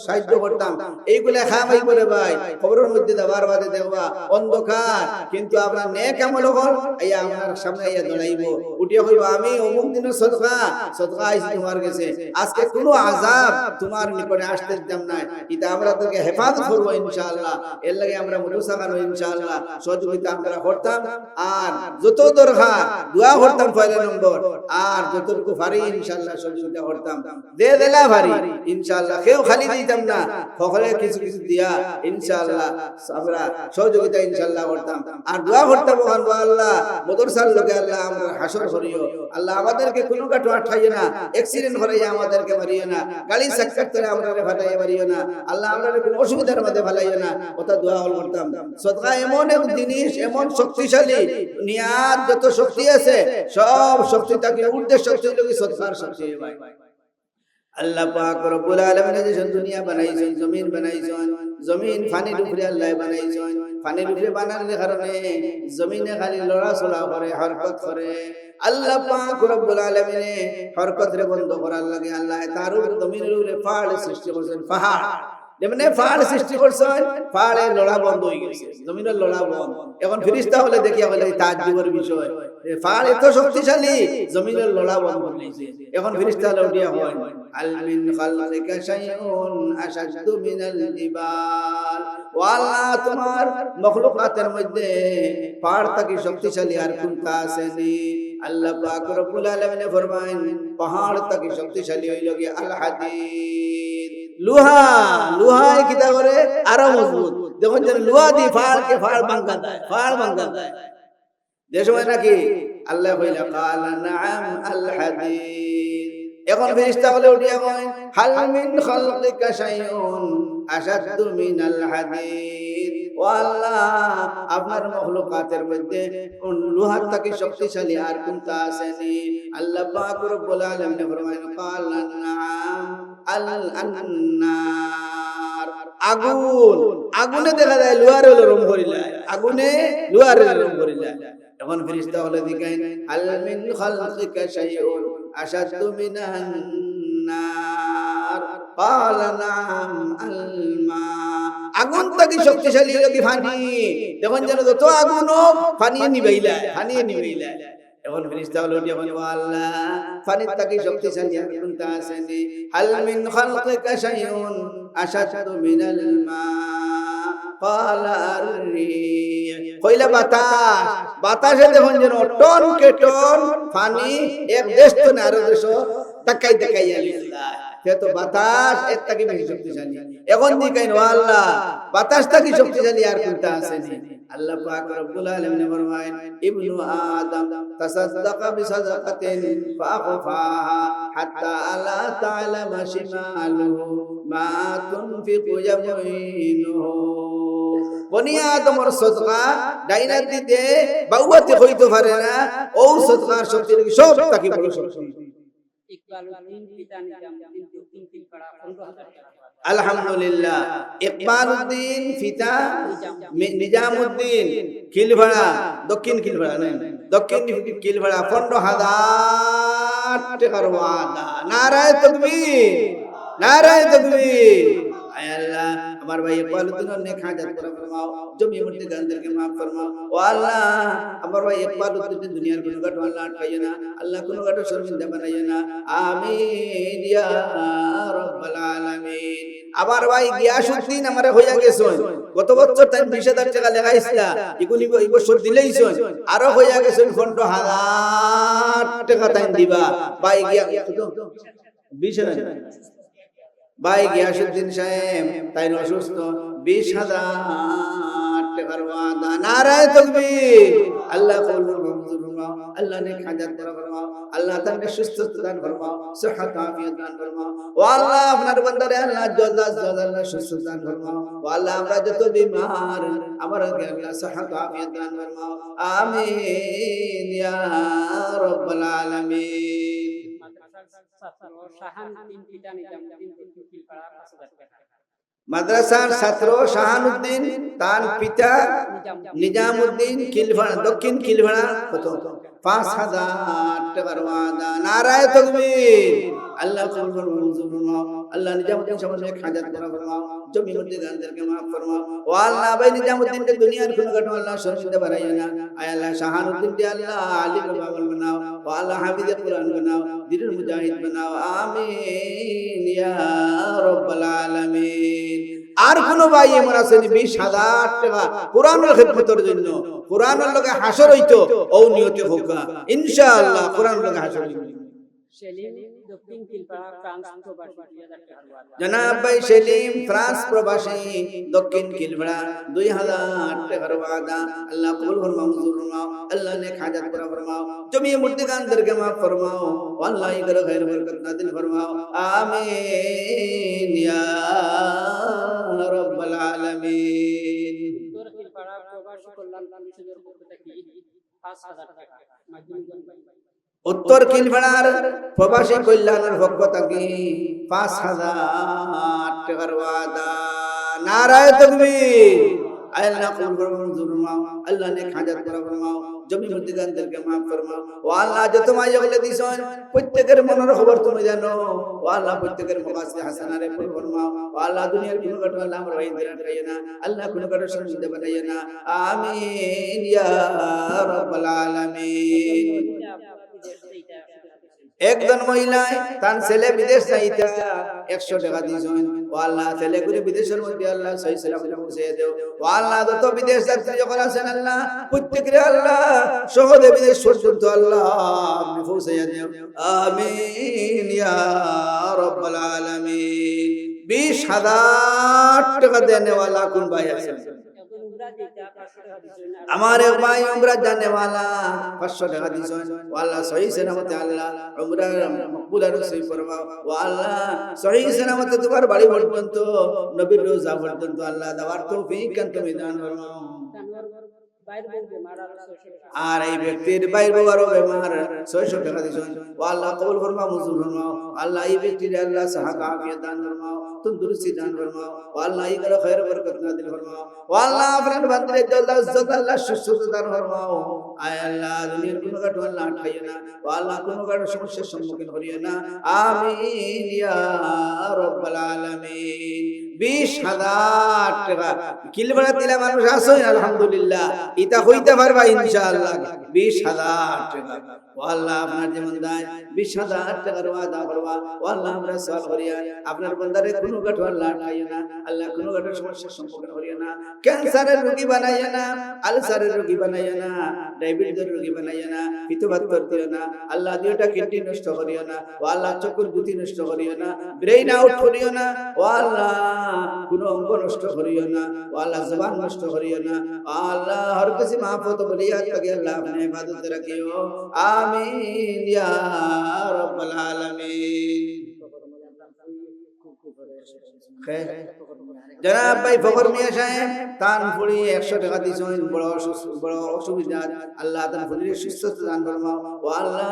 সাহায্য করতাম এইগুলা খামাই করে ভাই খবরের মধ্যে দেওয়ার বাদে দেওয়া অন্ধকার কিন্তু আমরা নেক আমল হল আইয়া আমার সামনে আইয়া দাঁড়াইবো উঠিয়া কইবো আমি অমুক দিনের সদকা আইছি তোমার কাছে আজকে কোনো আযাব তোমার নিকটে আসতে দিতাম না এটা আমরা তোকে হেফাজত করব ইনশাআল্লাহ এর লাগি আমরা মাদ্রাসা কানো ইনশাআল্লাহ সহযোগিতা আমরা করতাম আর যত দরকার দোয়া করতাম পয়লা নম্বর আর যতটুকু পারি ইনশাআল্লাহ সহযোগিতা করতাম দে দেলা ভারী ইনশাআল্লাহ কেউ খালি দিতাম না সকলে কিছু কিছু দিয়া ইনশাআল্লাহ আমরা সহযোগিতা ইনশাআল্লাহ করতাম আর দোয়া করতাম আল্লাহ মাদ্রাসার লোকে আল্লাহ আমরা হাসর করিও আল্লাহ আমাদেরকে কোনো কাটো আঠাইও না অ্যাক্সিডেন্ট করাইয়া আমাদেরকে মারিও না গাড়ি সাক্কাত করে আমাদেরকে ফাটাইয়া মারিও না আল্লাহ আমাদের কোনো অসুবিধার মধ্যে ফেলাইও না ওটা দোয়া করতাম সদকা এমন এক জিনিস এমন শক্তিশালী নিয়াত যত শক্তি আছে সব শক্তি তাকে উদ্দেশ্য শক্তি লাগি সদকার শক্তি ভাই আল্লাহ পাক রব্বুল আলামিন যে দুনিয়া বানাইছেন জমিন বানাইছেন জমিন পানির উপরে আল্লাহ বানাইছেন পানির উপরে বানানোর কারণে জমিনে খালি লড়াচড়া করে হরকত করে আল্লাহ পাক রব্বুল আলামিন হরকত রে বন্ধ করার লাগে আল্লাহ তার উপরে জমিনের উপরে পাহাড় সৃষ্টি করেছেন পাহাড় যেমনে পাহাড় সৃষ্টি করছেন পাহাড়ে লড়া বন্ধ হয়ে গেছে জমিনের লড়া বন্ধ এখন ফেরেশতা হলে দেখিয়া বলে তাজ্জুবের বিষয় পাহাড় এত শক্তিশালী জমিনের লড়া বন্ধ হয়েছে এখন ফেরেশতা হলে উঠিয়া হয় আল মিন খালকিকা শাইউন আশাদ্দু মিনাল জিবাল ওয়াল্লাহ তোমার মাখলুকাতের মধ্যে পাহাড় থেকে শক্তিশালী আর কোনটা আছে নি আল্লাহ পাক রব্বুল আলামিন ফরমায়েন পাহাড় থেকে শক্তিশালী হইল কি আল হাদিদ লোহা কিতা করে আরো মজবুত দেখুন যে লোহা দি ফাড়কে ফাড় ভাঙা দেয় যে সময় নাকি আল্লাহ কইলা কালা নাআম আল হাদিদ এখন ফেরেশতা বলে উঠিয়া কয় হাল মিন খালকিকা শাইউন আশাদ্দু মিনাল হাদিদ ও আল্লাহ আপনার মাখলুকাতের মধ্যে লোহার থেকে শক্তিশালী আর কোনটা আছে নি আল্লাহ পাক রব্বুল আলামিন ফরমায় কালা নাআম আল আন্নার আগুনে দেখা যায় লোহারের রং করিলায় আগুনে লোহারের রং করিলায় এখন ফেরেশতা হলে দিকাই আল মিন খালকিকা শাইউন আশাদ্দু মিনান নার ক্বালা নাম আল মা আগুন থেকে শক্তিশালী লাগি পানি দেখুন যেন যত আগুন হোক পানি নিভাইলায় এখন ফেরেশতা হলো যে আল্লাহ পানি থেকে শক্তিশালী কোনটা আছে নি হাল মিন খালকিকা শাইউন আশাদ্দু মিনাল মা ক্বালা আর-রিহ কইলা বাতাসে দেখুন যেন টন কে টন পানি এক দেশ তো না আরো দেশ তাকাই আল্লাহ তো বাতাস এর থেকে বেশি শক্তিশালী এখন দিকাই আল্লাহ বাতাস থেকে শক্তিশালী আর কোনটা আছে নি আল্লাহ পাক রব্বুল আলামিন ফরমায়েন ইবনু আদম তাসাদদাকা বিসাদাকাতিন ফাআফাহা হাত্তা আলা তা'লামা শিমালুহু মা তুনফিকু ইয়ামিনুহু বনি আদমর সদকা ডাইনাত দিতে বাউয়াতে হইতে পারে না ও সদকার শক্তি সব তাকে বড় শক্তি ইকবাল তিন পিতা নিজাম 3 পড়া 15000 টাকা আলহামদুলিল্লাহ। ইকবালউদ্দিন পিতা নিজামউদ্দিন কিলভাড়া, দক্ষিণ কিলভাড়া নাই, দক্ষিণ কিলভাড়া 15,000 টাকার ওয়াদা। নারায়ে তাকবীর, নারায়ে তাকবীর। আয় আল্লাহ, আমার ভাই ইকবালউদ্দিনের নেক হাজাত পুরা ফরমাও, জমি মূর্তি গানদেরকে মাফ ফরমাও। ও আল্লাহ, আমার ভাই ইকবালউদ্দিন দুনিয়ার কোনো গাটো আল্লাহ আটকাইও না, আল্লাহ কোনো গাটো শর্মিন্দা বানাইও না। আমিন ইয়া রাব্বাল আলামিন। আমার ভাই গিয়াসউদ্দিন আমারে হইয়া গেছেন, গত বছর তাই 20,000 টাকা লাগাইছিলা, এগুলি এই বছর দিলেইছেন, আরো হইয়া গেছেন 15,000 টাকা তাই দিবা। ভাই গিয়া 20,000 ভাই গিয়াসউদ্দিন সাহেব তাই অসুস্থ, 20,000 টাকার ওয়াদা। নারায়ে তাকবীর। আল্লাহ কবুল মঞ্জুর ফরমাও, আল্লাহ নেক হাজাত পুরা ফরমাও, আল্লাহ তাকে সুস্থতা দান ফরমাও, সিহত আফিয়ত দান ফরমাও। ও আল্লাহ, আপনার বান্দারে আল্লাহ আল্লাহ সুস্থতা দান ফরমাও। ও আল্লাহ, আমরা যত বিমার আমার আল্লাহ সিহত আফিয়ত দান ফরমাও। আমিন ইয়া রাব্বাল আলামিন। মাদ্রাসার ছাত্র শাহানুদ্দিন তার পিতা নিজামউদ্দিন কিলভাড়া, দক্ষিণ কিলভাড়া কত 5,000 টাকার ওয়াদা। নারায়ে তাকবীর। আল্লাহ কবুল মঞ্জুর ফরমাও, আল্লাহ নিজামউদ্দিন সাহেবের নেক হাজাত পুরা ফরমাও, জমি মূর্তি গানদেরকে মাফ ফরমাও। ও আল্লাহ, ভাই নিজামউদ্দিনকে দুনিয়ার কোনো ঘটনা আল্লাহ শর্মিন্দা বানাইও না। আয় আল্লাহ, শাহানুদ্দিনকে আল্লাহ আলিম বাবুল বানাও, ও আল্লাহ হাফিজে কুরআন বানাও, দিনের মুজাহিদ বানাও। আমিন ইয়া রাব্বাল আলামিন। আর কোন ভাই এমন আছেন 20,000 টাকা কোরআনের খিদমতের জন্য, কোরআনের লগে হাসর হইতো, ও নিয়তে হোক ইনশাআল্লাহ, কোরআনের লগে হাসর হইতো। জনাব ভাই সেলিম ফ্রান্স প্রবাসী, দক্ষিণ কিলভাড়া 2,000 টাকার ওয়াদা। আল্লাহ কবুল ফরমাও, মঞ্জুর ফরমাও, আল্লাহ নেক হাজাত পুরা ফরমাও, জমি মূর্তি গানদেরকে মাফ ফরমাও। আল্লাহ ইগরে খায়ের বরকত নাযিল ফরমাও। আমিন ইয়া রাব্বাল আলামিন। উত্তর কিলভাড়ার প্রবাসী কল্যাণের পক্ষ থেকে 5,000 টাকার ওয়াদা। নারায়ে তাকবীর। আল্লাহ কবুল মঞ্জুর ফরমাও, আল্লাহ নেক হাজাত পুরা ফরমাও, জমি মূর্তি গানদেরকে মাফ ফরমাও। ও আল্লাহ, যত মাই ওগুলো দিছেন প্রত্যেকের মনের খবর তুমি জানো। ও আল্লাহ, প্রত্যেকের মাকাসিদ হাসানারে পূরণ ফরমাও। ও আল্লাহ, দুনিয়ার কোনো ঘটনা আল্লাহ আমরা ইন্দিরা খাইয়ে না, আল্লাহ কোনো ঘটনা শর্মিন্দা বানাইয়ে না। আমিন ইয়া রাব্বাল আলামিন। একজন মহিলায় তার ছেলে বিদেশ যাইতা 100 টাকা দিয়েছেন। ও আল্লাহ, ছেলে করে বিদেশের মধ্যে আল্লাহ সহি সালামতে পৌঁছে দেও। ও আল্লাহ, যত বিদেশ যাত্রী যখন আছেন আল্লাহ প্রত্যেকরে আল্লাহ সহজে বিদেশ পর্যন্ত আল্লাহ আপনি পৌঁছে দেও। আমিন ইয়া রাব্বাল আলামিন। 20,000 টাকা দেনেওয়ালা কোন ভাই আছেন? আমার এক ভাই উমরা জানে वाला 500 টাকা দিছেন। ও আল্লাহ, সহি সালামতে আল্লাহ উমরা মকবুল আর নসিব ফরমাও। ও আল্লাহ, সহি সালামতে তোমার বাড়ি পর্যন্ত নবীর রোজা পর্যন্ত আল্লাহ দেওয়ার তৌফিক তুমি দান ফরমাও। আর এই ব্যক্তির বাইর বাবারও বেমার 600 টাকা দিছেন। ও আল্লাহ, কবুল ফরমাও, মঞ্জুর ফরমাও। আল্লাহ, এই ব্যক্তির আল্লাহ সাহাত আফিয়ত দান ফরমাও, তন্দুরুস্তি দান ফরমাও। ও আল্লাহ, ইগরে খায়ের বরকত নাযিল ফরমাও। ও আল্লাহ, আপনার বান্দার ইজ্জত আল্লাহ সুস্থতা দান ফরমাও। আয় আল্লাহ, দুনিয়ার কোনো কাটো আল্লাহ আটকাইও না। ও আল্লাহ, কোনো কাটো সমস্যার সম্মুখীন করিও না। আমিন ইয়া রাব্বাল আলামিন। 20,000 টাকা কিলভাড়া দিলা মানুষ আছে আলহামদুলিল্লাহ, এটা হইতে পারবা ইনশাআল্লাহ। 20,000 টাকা। ও আল্লাহ, আপনার যেমন দায় 20,000 টাকার ওয়াদা করবা। ও আল্লাহ, আমরা সওয়াল করিয়া আপনার বান্দারে কোনো কাটো আল্লাহ আটকাইও না, আল্লাহ কোনো কাটো সমস্যার সম্মুখীন করিও না। ক্যান্সারের রোগী বানাইও না, আলসারের রোগী বানাইও না, ডায়াবেটিসের রোগী বানাইও না, পিত্তবাত দিও না। আল্লাহ, দুইটা কিডনি নষ্ট করিও না। ও আল্লাহ, চক্ষুর জ্যোতি নষ্ট করিও না, ব্রেইন আউট করিও না। ও আল্লাহ, কোনো অঙ্গ নষ্ট করিও না। ও আল্লাহ, জবান নষ্ট করিও না। আল্লাহ, হর কিছু মাফত বলিয়া থাকে আল্লাহ আপনি ইবাদত রাখিও। আমিন ইয়া রাব্বাল আলামিন। জনাব ভাই ফখর মিয়া সাহেব তান ফুড়ি 100 টাকা দিছেন বড় অসুবিধা আল্লাহ তান ফুড়ির সুস্থতা দান ফরমাও ও আল্লাহ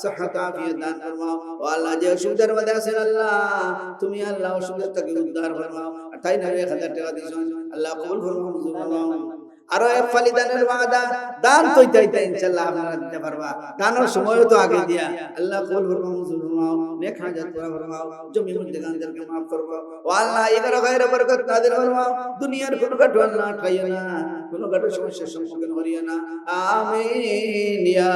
صحت আফিয়ত দান ফরমাও ও আল্লাহ যে অসুবিধার মধ্যে আছেন আল্লাহ তুমি আল্লাহ অসুবিধা থেকে উদ্ধার ফরমাও আর তাই না 1000 টাকা দিছেন আল্লাহ কবুল ফরমাও মঞ্জুর ফরমাও আরো এক ফালি দানের ওয়াদা দান তৈতাইতা ইনশাআল্লাহ আপনারা দিতে পারবা দানের সময় তো আগে দিয়া আল্লাহ কবুল ফরমাও মঞ্জুর ফরমাও নেক হাজাত পুরা ফরমাও জমি মুদ্দিগানদেরকে maaf ফরমাও ও আল্লাহ এগারো খায়ের বরকত নাযিল ফরমাও দুনিয়ার কোনো কাটু আল্লাহ আটকাইও না কোনো কাটু সমস্যার সম্মুখীন করিও না আমিন ইয়া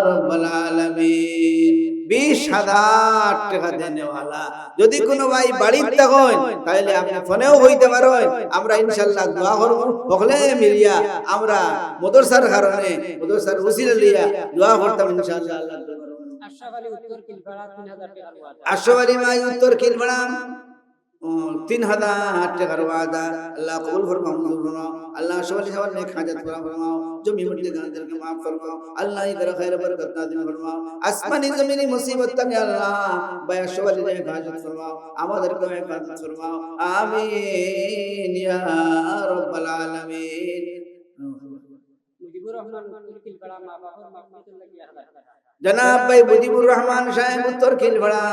রাব্বাল আলামিন 20,000 টাকা দেনেওয়ালা যদি কোনো ভাই বাড়ির থাকেন তাহলে আপনি ফোনেও হইতে পারেন আমরা ইনশাআল্লাহ দোয়া করব বখলে মিলিয়া আমরা মাদ্রাসার কারণে মাদ্রাসার ওসিলা লিয়া দোয়া করতাম ইনশাআল্লাহ আল্লাহ আশরাফ আলী মাই উত্তর কিলবাড়া 3000 টাকার ওয়াদা আল্লাহ কবুল ফরমাও মঞ্জুর ফরমাও আল্লাহ সবাই সবার নেক হাজাত পুরা ফরমাও জমি মুদ্দে গানদেরকে maaf ফরমাও আল্লাহ ইদর খায়ের বরকত নাযিল ফরমাও আসমানি জমিনি মুসিবত থেকে আল্লাহ বায়া সবাই নেক হাজাত ফরমাও আমাদেরকে হেফাজত ফরমাও আমিন ইয়া রাব্বাল আলামিন মুজিবুর রহমান উত্তর কিলবাড়া মা বাবার মাগফিরাতের লাগি জনাব ভাই মুজিবুর রহমান সাহেব উত্তর কিলবাড়া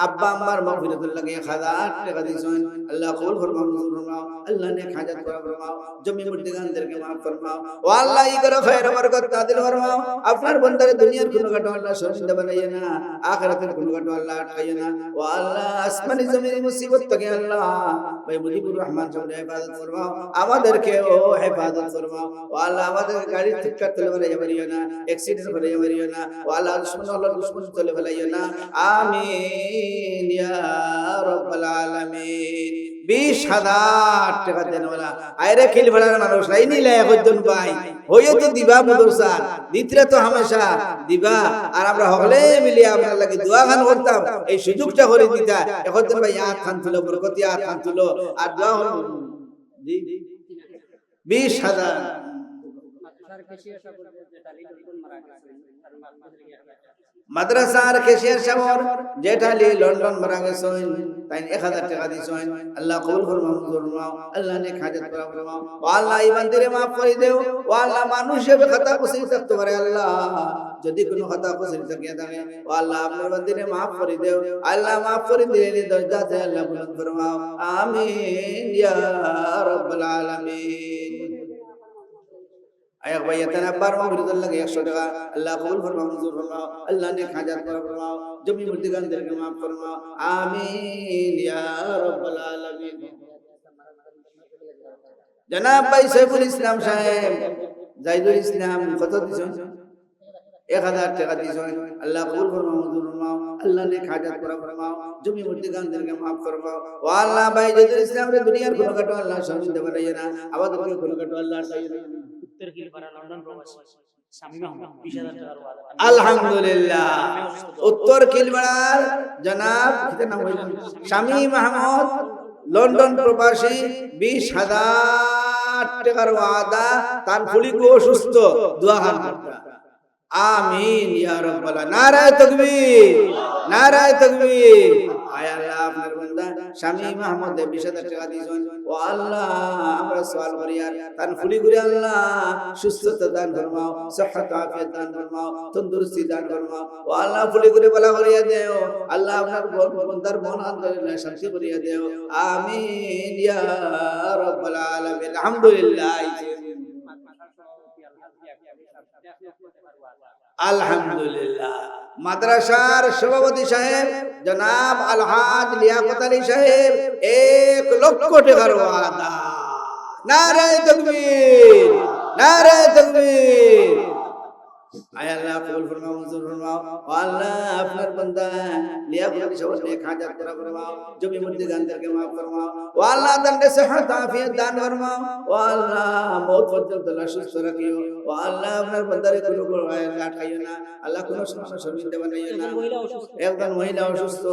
আব্বা আম্মার মাগফিরাতের লাগি 1000 টাকা দিছেন আল্লাহ কবুল ফরমাও মঞ্জুর ফরমাও আল্লাহ নেক হাজাত পুরা ফরমাও জমি মুদ্দিগানদেরকে maaf ফরমাও ও আল্লাহ ইগরা খায়ের বরকত নাযিল ফরমাও আপনার বান্দারে দুনিয়ার কোনো কাটো আল্লাহ শর্মিন্দা বানাইয়া না আখিরাতের কোনো কাটো আল্লাহ আটকাইয়া না ও আল্লাহ আসমানি জমিনি মুসিবত থেকে আল্লাহ ভাই মুজিবুর রহমান সাহেব হেফাজত ফরমাও আমাদেরকে ও হেফাজত ফরমাও ও আল্লাহ আমাদের গাড়ি ঠিকঠাক চলে বানাইয়া পারিও না অ্যাক্সিডেন্ট বানাইয়া পারিও না ও আল্লাহ দুশ্মন চলে ফেলাইও না আমিন ইয়া রাব্বাল আলামিন 20,000 টাকা দেনওয়ালা আইরে কিলবাড়ার মানুষ নাই নিলে একজন ভাই হইও তো দিবা মাদ্রাসা দিতরে তো হামেশা দিবা আর আমরা হলে মিলে আপনার লাগি দোয়া গান করতাম এই সুযোগটা করে দিতা একজন ভাই হাত খান তুলো বরকতি হাত খান তুলো আর দোয়া হল জি 20,000 মাদ্রাসার কেশিয়ার সাহেব জেঠালি লন্ডন মারা গেছেন তাই 1000 টাকা দিছেন আল্লাহ কবুল ফরমাও মঞ্জুর ফরমাও আল্লাহ নেক হাজাত পুরা ফরমাও ও আল্লাহ ইমানদারে maaf করে দেও ও আল্লাহ মানুষে খাতা কুসির থাকতে পারে আল্লাহ যদি কোনো খাতা কুসির থাকে থাকে ও আল্লাহ আপনার বান্দারে maaf করে দেও আল্লাহ maaf করে দিলে দরজাতে আল্লাহ বুলন্দ ফরমাও আমিন ইয়া রাব্বাল আলামিন আয়া ভাই এতনাবার মাগফিরাত লাগে 100 টাকা আল্লাহ কবুল ফরমাও মঞ্জুর ফরমাও আল্লাহ নেক হাজাত পুরা ফরমাও জমি মুদ্দিগানদেরকে maaf ফরমাও আমিন ইয়া রাব্বাল আলামিন জনাব ভাই সাইফুল ইসলাম সাহেব জাইদুল ইসলাম কত দিছেন 1000 টাকা দিছেন আল্লাহ কবুল ফরমাও মঞ্জুর ফরমাও আল্লাহ নেক হাজাত পুরা ফরমাও জমি মুদ্দিগানদেরকে maaf ফরমাও ও আল্লাহ ভাই জাইদুল ইসলাম রে দুনিয়ার কোনো কাটো আল্লাহ শর্মিন্দা বানাইয়া না আমাদেরকে কোনো কাটো আল্লাহ সাইয়্যিদ উত্তর কিলবাড়া লন্ডন প্রবাসী শামীম আহমদ 20,000 টাকার ওয়াদা আলহামদুলিল্লাহ উত্তর কিলবাড়ার জনাব কি নাম হইল শামীম আহমদ লন্ডন প্রবাসী 20,000 টাকার ওয়াদা তার ফুলি গো সুস্থ দোয়া করতা আমিন ইয়া রাব্বাল নারায়ে তাকবীর নারায়ে তাকবীর আয় আল্লাহ আপনার বান্দা শামীম আহমদ 20,000 টাকা দিয়েছেন ও আল্লাহ আমরা সওয়াল করি আর তার ফুলি করে আল্লাহ সুস্থতা দান ফরমাও صحت আফিয়ত দান ফরমাও তন্দুরস্তি দান ফরমাও ও আল্লাহ ফুলি করে বলা করিয়া দেও আল্লাহ আপনার বান্দার মন অন্তরে শান্তি করিয়া দেও আমিন ইয়া রাব্বাল আলামিন আলহামদুলিল্লাহ আলহামদুলিল্লাহ মাদ্রাসার সভাপতি সাহেব জনাব আলহাজ লিয়াকত আলী সাহেব 1 লক্ষ টাকার ওয়াদা নারায়ে তাকবীর নারায়ে তাকবীর আয় আল্লাহ কবুল ফরমাও মঞ্জুর ফরমাও ও আল্লাহ আপনার বান্দা লিয়াকত আলী সাহেব নেক হাজাত পুরা ফরমাও জমি মুদ্দিগানদেরকে maaf ফরমাও ও আল্লাহ তাকে সেহত আফিয়ত দান ফরমাও ও আল্লাহ মওত পর্যন্ত সুস্থ রাখিও ও আল্লাহ আপনার বান্দারে কোনো আটকাইও না আল্লাহ কোনো সমস্যা শর্মিন্দা বানাইও না একজন মহিলা অসুস্থ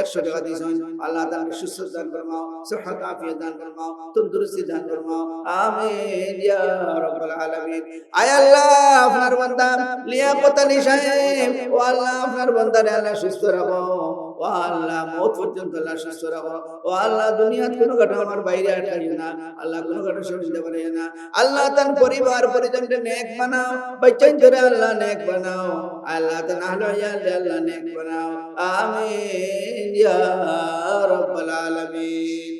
100 টাকা দিয়েছেন আল্লাহ তাকে সুস্থ দান ফরমাও সেহত আফিয়ত দান ফরমাও তন্দুরস্তি দান ফরমাও আমিন ইয়া রাব্বাল আলামিন আয় আল্লাহ আপনার বান্দা লিয়াকত আলী সাহেব ও আল্লাহ আপনার বান্দারে আল্লাহ সুস্থ রাখো ও আল্লাহ মওত পর্যন্ত আল্লাহ সুস্থ রাখো ও আল্লাহ দুনিয়াত কোনো ঘটনা আমার বাইরে আটকাইও না আল্লাহ কোনো ঘটনা শুনতে পারে না আল্লাহ তার পরিবার পরিজনকে নেক বানাও বাচ্চান ধরে আল্লাহ নেক বানাও আল্লাহ তার আহলে ইয়াল আল্লাহ নেক বানাও আমিন ইয়া রাব্বাল আলামিন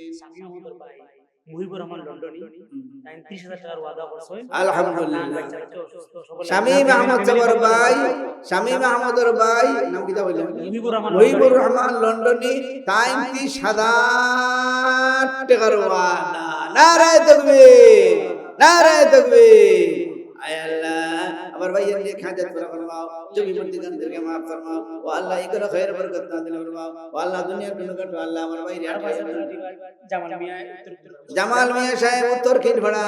মুহিবুর রহমান লন্ডনী ৩০,০০০ টাকার ওয়াদা করছে আলহামদুলিল্লাহ শামীম আহমদ সাবর ভাই শামীম আহমদের ভাই নাম কি বললেন মুহিবুর রহমান লন্ডনী ৩০,০০০ টাকার ওয়াদা নারায়ে তাকবীর নারায়ে তাকবীর আয় আল্লাহ আমার ভাইয়ের নেক হাজাত পুরা ফরমাও জমি মন্দিরকে maaf ফরমাও ও আল্লাহ ইকরা খায়ের বরকত নাযিল ফরমাও ও আল্লাহ দুনিয়ার কোনো কাটো আল্লাহ আমার ভাইয়ের জামাল মিয়া সাহেব উত্তর খিলভাড়া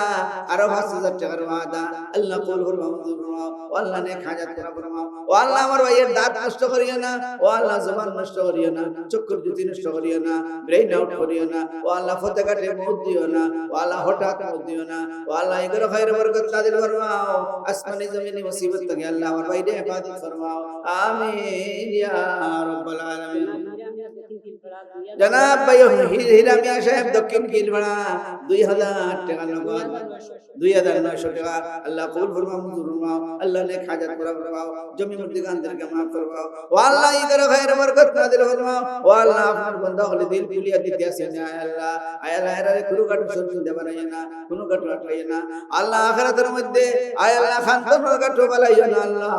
আরো ৫০০০ টাকার ওয়াদা আল্লাহ কবুল ফরমাও মঞ্জুর ফরমাও ও আল্লাহ নেক হাজাত পুরা ফরমাও ও আল্লাহ আমার ভাইয়ের দাঁত নষ্ট করিও না ও আল্লাহ জবান নষ্ট করিও না চক্ষুর জ্যোতি নষ্ট করিও না ব্রেইন আউট করিও না ও আল্লাহ ফতে কাটে মউত দিও না ও আল্লাহ হঠাৎ মউত দিও না ও আল্লাহ ইকরা খায়ের বরকত নাযিল ফরমাও আসমানি জমিনি মুসিবত থেকে আল্লাহ আমার ভাইয়ের হেফাজত ফরমাও আমিন ইয়া রাব্বাল আলামিন জনাব ভাই হীরা মিয়া সাহেব দক্ষিণ কিলবাড়া ২০০০ টাকা নগদ ২৯০০ টাকা আল্লাহ কবুল ফরমাও মঞ্জুর ফরমাও আল্লাহ নেক হাজাত পুরা ফরমাও জমি মন্দিরকে maaf ফরমাও ও আল্লাহ ইকরা খায়ের বরকত নাযিল ফরমাও ও আল্লাহ আপনার বান্দা হলে দিল কুলিয়া দিতে আসেন আয় আল্লাহ এরারে কোনো কাটু শুনতে বানাইয়া না কোনো কাটু আটকাইয়া না আল্লাহ আখিরাতের মধ্যে আয় আল্লাহ খানতর কাটু বালাইয়া না আল্লাহ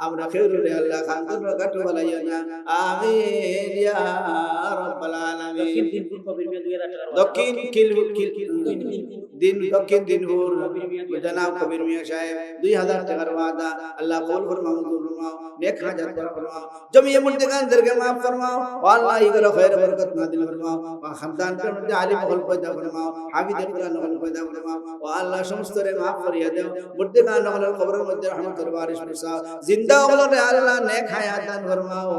আমরা খেউরে আল্লাহ খানতর কাটু বালাইয়া না আমিন ইয়া রাব্বাল আলামিন দক্ষিণ দিনপুর জনাব কবির মিয়া সাহেব ২০০০ টাকার ওয়াদা আল্লাহ কবুল ফরমাও মঞ্জুর ফরমাও নেক হাজাত পুরা ফরমাও জমি মুন্তিকানদেরকে maaf ফরমাও ও আল্লাহ ইকরা খায়ের বরকত নাযিল ফরমাও ও খানদানদের মধ্যে আলিম হল পয়দা ফরমাও হাফিজ কুরআন হল পয়দা ফরমাও ও আল্লাহ সমস্তরে maaf করিয়া দাও মুর্দিগান হলের কবরের মধ্যে রহমতের বারিশ বর্ষাও জিন্দা হলরে আল্লাহ নেক হায়াত দান ফরমাও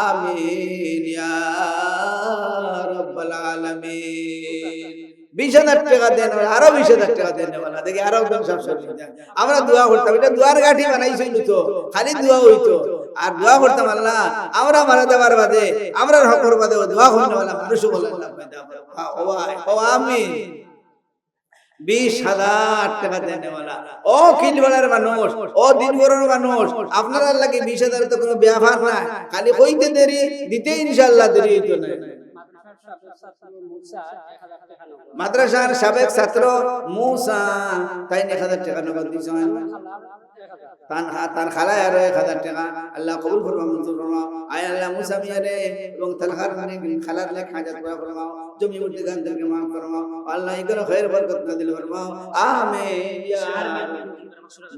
আমিন ইয়া রাব্বাল আলামিন ২০,০০০ টাকা দেন আরো ২০,০০০ টাকা দেন ওয়ালা দেখি আরো একদম সব আমরা দোয়া করতাম এটা দোয়ার গাঠি বানাইছিল তো খালি দোয়া হইতো আর দোয়া করতাম আল্লাহ আমরা মারা যাবার বাদে আমরা হকর বাদে দোয়া করতে ওয়ালা মানুষ বলেন ও আমিন ২০,০০০ টাকা দেন ওয়ালা ও কিলবাড়ার মানুষ ও দিনভরের মানুষ আপনারা লাগি ২০,০০০ তো কোনো ব্যাপার না খালি কইতে দেরি দিতে ইনশাআল্লাহ দেরি হইতো না মাদ্রাসার সাবেক ছাত্র মুসা তাই ১০০০ টাকা নগদ দিয়েছেন তার খালায় আরো ১০০০ টাকা আল্লাহ কবুল ফরমাও মঞ্জুর ফরমাও আয় আল্লাহ মুসা মিয়ারে এবং তার খালার নেক হাজাত পুরা ফরমাও জমি মুর্দিগানদেরকে maaf ফরমাও আল্লাহ ইকরা খায়ের বরকত নাযিল ফরমাও আমিন ইয়া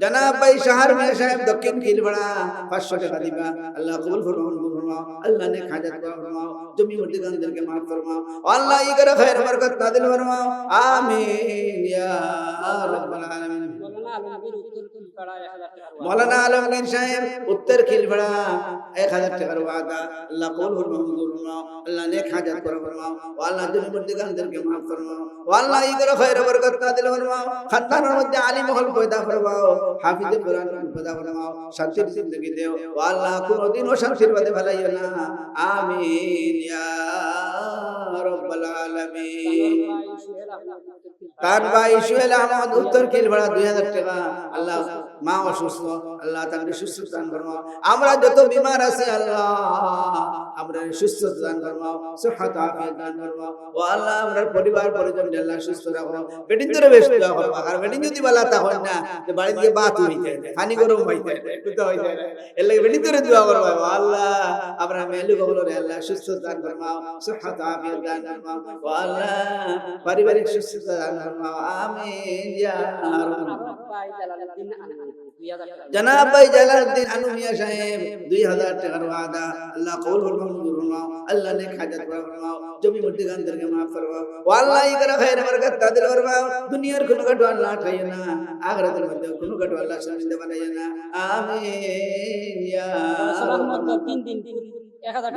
জনাব ভাই শাহর মিয়া সাহেব দক্ষিণ কিলবাড়া ৫০০ টাকা দিবা আল্লাহ কবুল ফরমাও মঞ্জুর ফরমাও আল্লাহ নেক হাজাত পুরা ফরমাও জমি মুর্দিগানদেরকে maaf ফরমাও আল্লাহ ইকরা খায়ের বরকত নাযিল ফরমাও আমিন ইয়া রাব্বাল আলামিন মৌলানা আলমগীর সাহেব উত্তর খিলবাড়া ১০০০ টাকার ওয়াদা আল্লাহ কবুল ফরমাও মঞ্জুর ফরমাও আল্লাহ নেক হাজাত পুরা ফরমাও ও আল্লাহ জমি মুর্দিগানদেরকে maaf ফরমাও ও আল্লাহ ইকরা খায়ের বরকত নাযিল ফরমাও খানদানের মধ্যে আলিম হল পয়দা ফরমাও হাফিজ কুরআন পয়দা ফরমাও শান্তির জিন্দেগি দেও ও আল্লাহ কোনদিন ও শান্তির বাদে ফেলাইও না আমিন ইয়া রাব্বাল আলামিন তার ভাই সুহেল আহমদ উত্তর কিলবাড়া ২০০০ টাকা আল্লাহ মা অসুস্থ আল্লাহ তাকে সুস্থতা দান ফরমাও আমরা যত বিমার আছি আল্লাহ আমরা সুস্থতা দান ফরমাও সিহত আফিয়ত দান ফরমাও ও আল্লাহ আমরা পরিবার পরিজন আল্লাহ সুস্থ রাখো বেটিন ধরে বেশ দোয়া করো আর বেটিন যদি বালা তা হয় না তে বাড়ি দিয়ে বাত হইতে পানি গরম হইতে একটু তো হইতে এর লাগি বেটিন ধরে দোয়া করো আল্লাহ আমরা মেলু কবুলরে আল্লাহ সুস্থতা দান ফরমাও সিহত আফিয়ত দান ফরমাও ও আল্লাহ পারিবারিক সুস্থতা দান ফরমাও আমিন ইয়া জনাব ভাই জালালউদ্দিন আনু মিয়া সাহেব ২০০০ টাকার ওয়াদা আল্লাহ কবুল ফরমাও মঞ্জুর ফরমাও আল্লাহ নেক হাজাত পুরা ফরমাও জমি মুর্দিগানদেরকে maaf ফরমাও ও আল্লাহ ইকরা খায়ের বরকত নাযিল ফরমাও দুনিয়ার কোনো কাটো আল্লাহ ঠাইয়ে না আখিরাতের মধ্যে কোনো কাটো আল্লাহ শর্মিন্দা বানাইয়া না আমিন ইয়া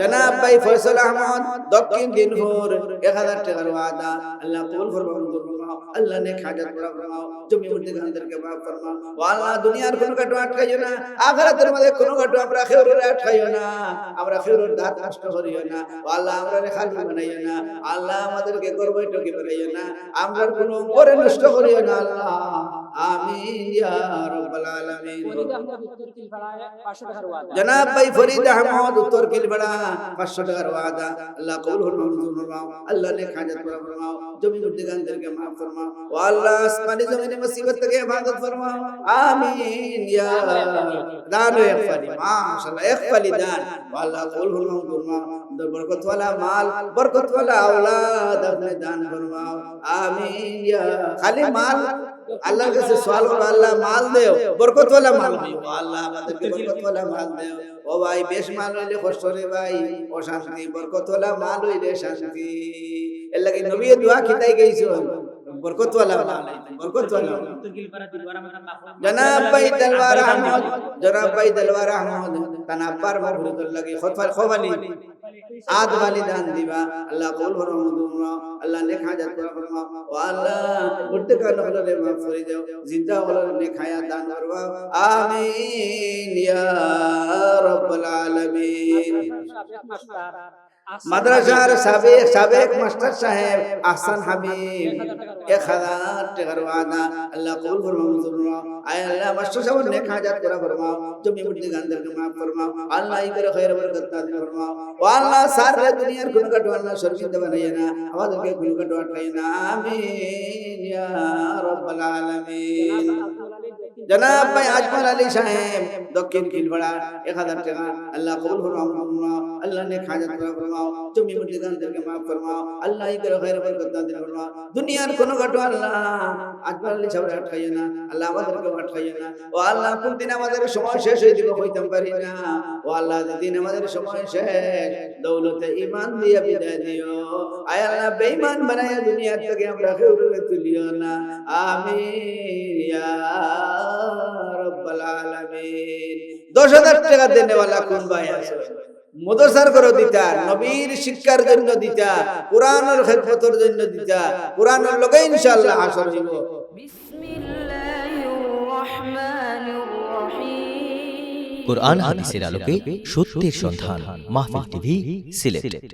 জনাব ভাই ফয়সাল আহমদ দক্ষিণ দিনপুর ১০০০ টাকার ওয়াদা আল্লাহ কবুল ফরমাও মঞ্জুর ফরমাও ফরমাও আল্লাহ নেক হাজাত পুরা ফরমাও জমি মুর্দিগানদেরকে মাফ ফরমাও ও আল্লাহ দুনিয়ার কোনো কাটো আটকাইও না আখিরাতের মধ্যে কোনো কাটো আমরা খেউরের আটকাইও না আমরা খেউরের দাঁত নষ্ট করিও না ও আল্লাহ আমরা খালি বানাইও না আল্লাহ আমাদেরকে গর্বই টকি বানাইও না আমরা কোনো করে নষ্ট করিও না আল্লাহ আমিন ইয়া রাব্বাল আলামিন জনাব ভাই ফরিদ আহমদ উত্তর কিলবাড়া 500 টাকার ওয়াদা আল্লাহ কবুল ফরমাও আল্লাহ নেক হাজাত পুরা ফরমাও জমি মুর্দিগানদেরকে মাফ ফরমাও ও আল্লাহ আসমানি জমিনে মুসিবত থেকে হেফাজত ফরমাও আমিন ইয়া দান ইকফালি মাশাআল্লাহ ইকফালি দান ও আল্লাহ কবুল ফরমাও বরকত ওয়ালা মাল বরকত ওয়ালা औलाद আপনি দান ফরমাও আমিন ইয়া খালি মাল আল্লাহর কাছে সওয়াল করো আল্লাহ মাল দেও বরকত ওয়ালা মাল দিও আল্লাহ আমাদেরকে বরকত ওয়ালা মাল দেও ও ভাই বেশ মাল হইলে কষ্ট রে ভাই অশান্তি বরকত ওয়ালা মাল হইলে শান্তি এর লাগি নবী দোয়া খিতাই গইছো বরকত ওয়ালা মাল বরকত ওয়ালা জনাব ভাই দলওয়ার আহমদ তানাব্বার মাহফুজুল লাগি খোবালি আদ वाली दान दिवा अल्लाह कबूल फरमाओ अल्लाह नेक हाजत पूरा फरमाओ ओ अल्लाह उठते का नफल रे माफ कर जाओ जिंदा वाला नेक हयात दान फरमाओ आमीन या रब्बल आलमीन মাদ্রাসার সাবেক মাস্টার সাহেব আহসান হাবিব 1000 টাকার ওয়াদা আল্লাহ কবুল ফরমাও আয় আল্লাহ মাস্টার সাহেব নেক হাজাত পুরা ফরমাও জমি মুর্দিগানদেরকে maaf ফরমাও আল্লাহ ইকরে খায়ের বরকত দান ফরমাও ও আল্লাহ সারা দুনিয়ার গুনাহ কাটো আল্লাহ শরীয়ত বানাইয়া না আমাদেরকে গুনাহ কাটো আটকাইয়া না আমিন ইয়া রাব্বাল আলামিন জনাব ভাই আজমল আলী সাহেব দক্ষিণ কিলবাড়া 1000 টাকা আল্লাহ কবুল ফরমাও আল্লাহ নেক হাজাত পুরা ফরমাও তুমি মুর্দিগানদেরকে maaf ফরমাও আল্লাহ ইকরে খায়ের বরকত দান ফরমাও দুনিয়ার কোনো কাটো আল্লাহ আজমল আলী সাহেব আটকাইয়া না আল্লাহ আমাদেরকে আটকাইয়া না ও আল্লাহ কোন দিন আমাদের সময় শেষ হয়ে যাবে কইতাম পারি না ও আল্লাহ দিন আমাদের সময় শেষ দৌলতে ঈমান দিয়ে বিদায় দিও আয় আল্লাহ বেঈমান বানায়া দুনিয়া থেকে আমরা খেউরে তুলিও না আমিন ইয়া রাব্বাল আলামিন 10000 টাকা দেনে वाला কোন ভাই আছে মুদসার করে দিতা নবীর শিক্ষার জন্য দিতা কুরআনের খিদমতের জন্য দিতা কুরআনের লগে ইনশাআল্লাহ হাসর হইব বিসমিল্লাহির রহমানির রহিম কুরআন হাদিসের আলোকে সত্যের সন্ধান মাহফিল টিভি সিলেট।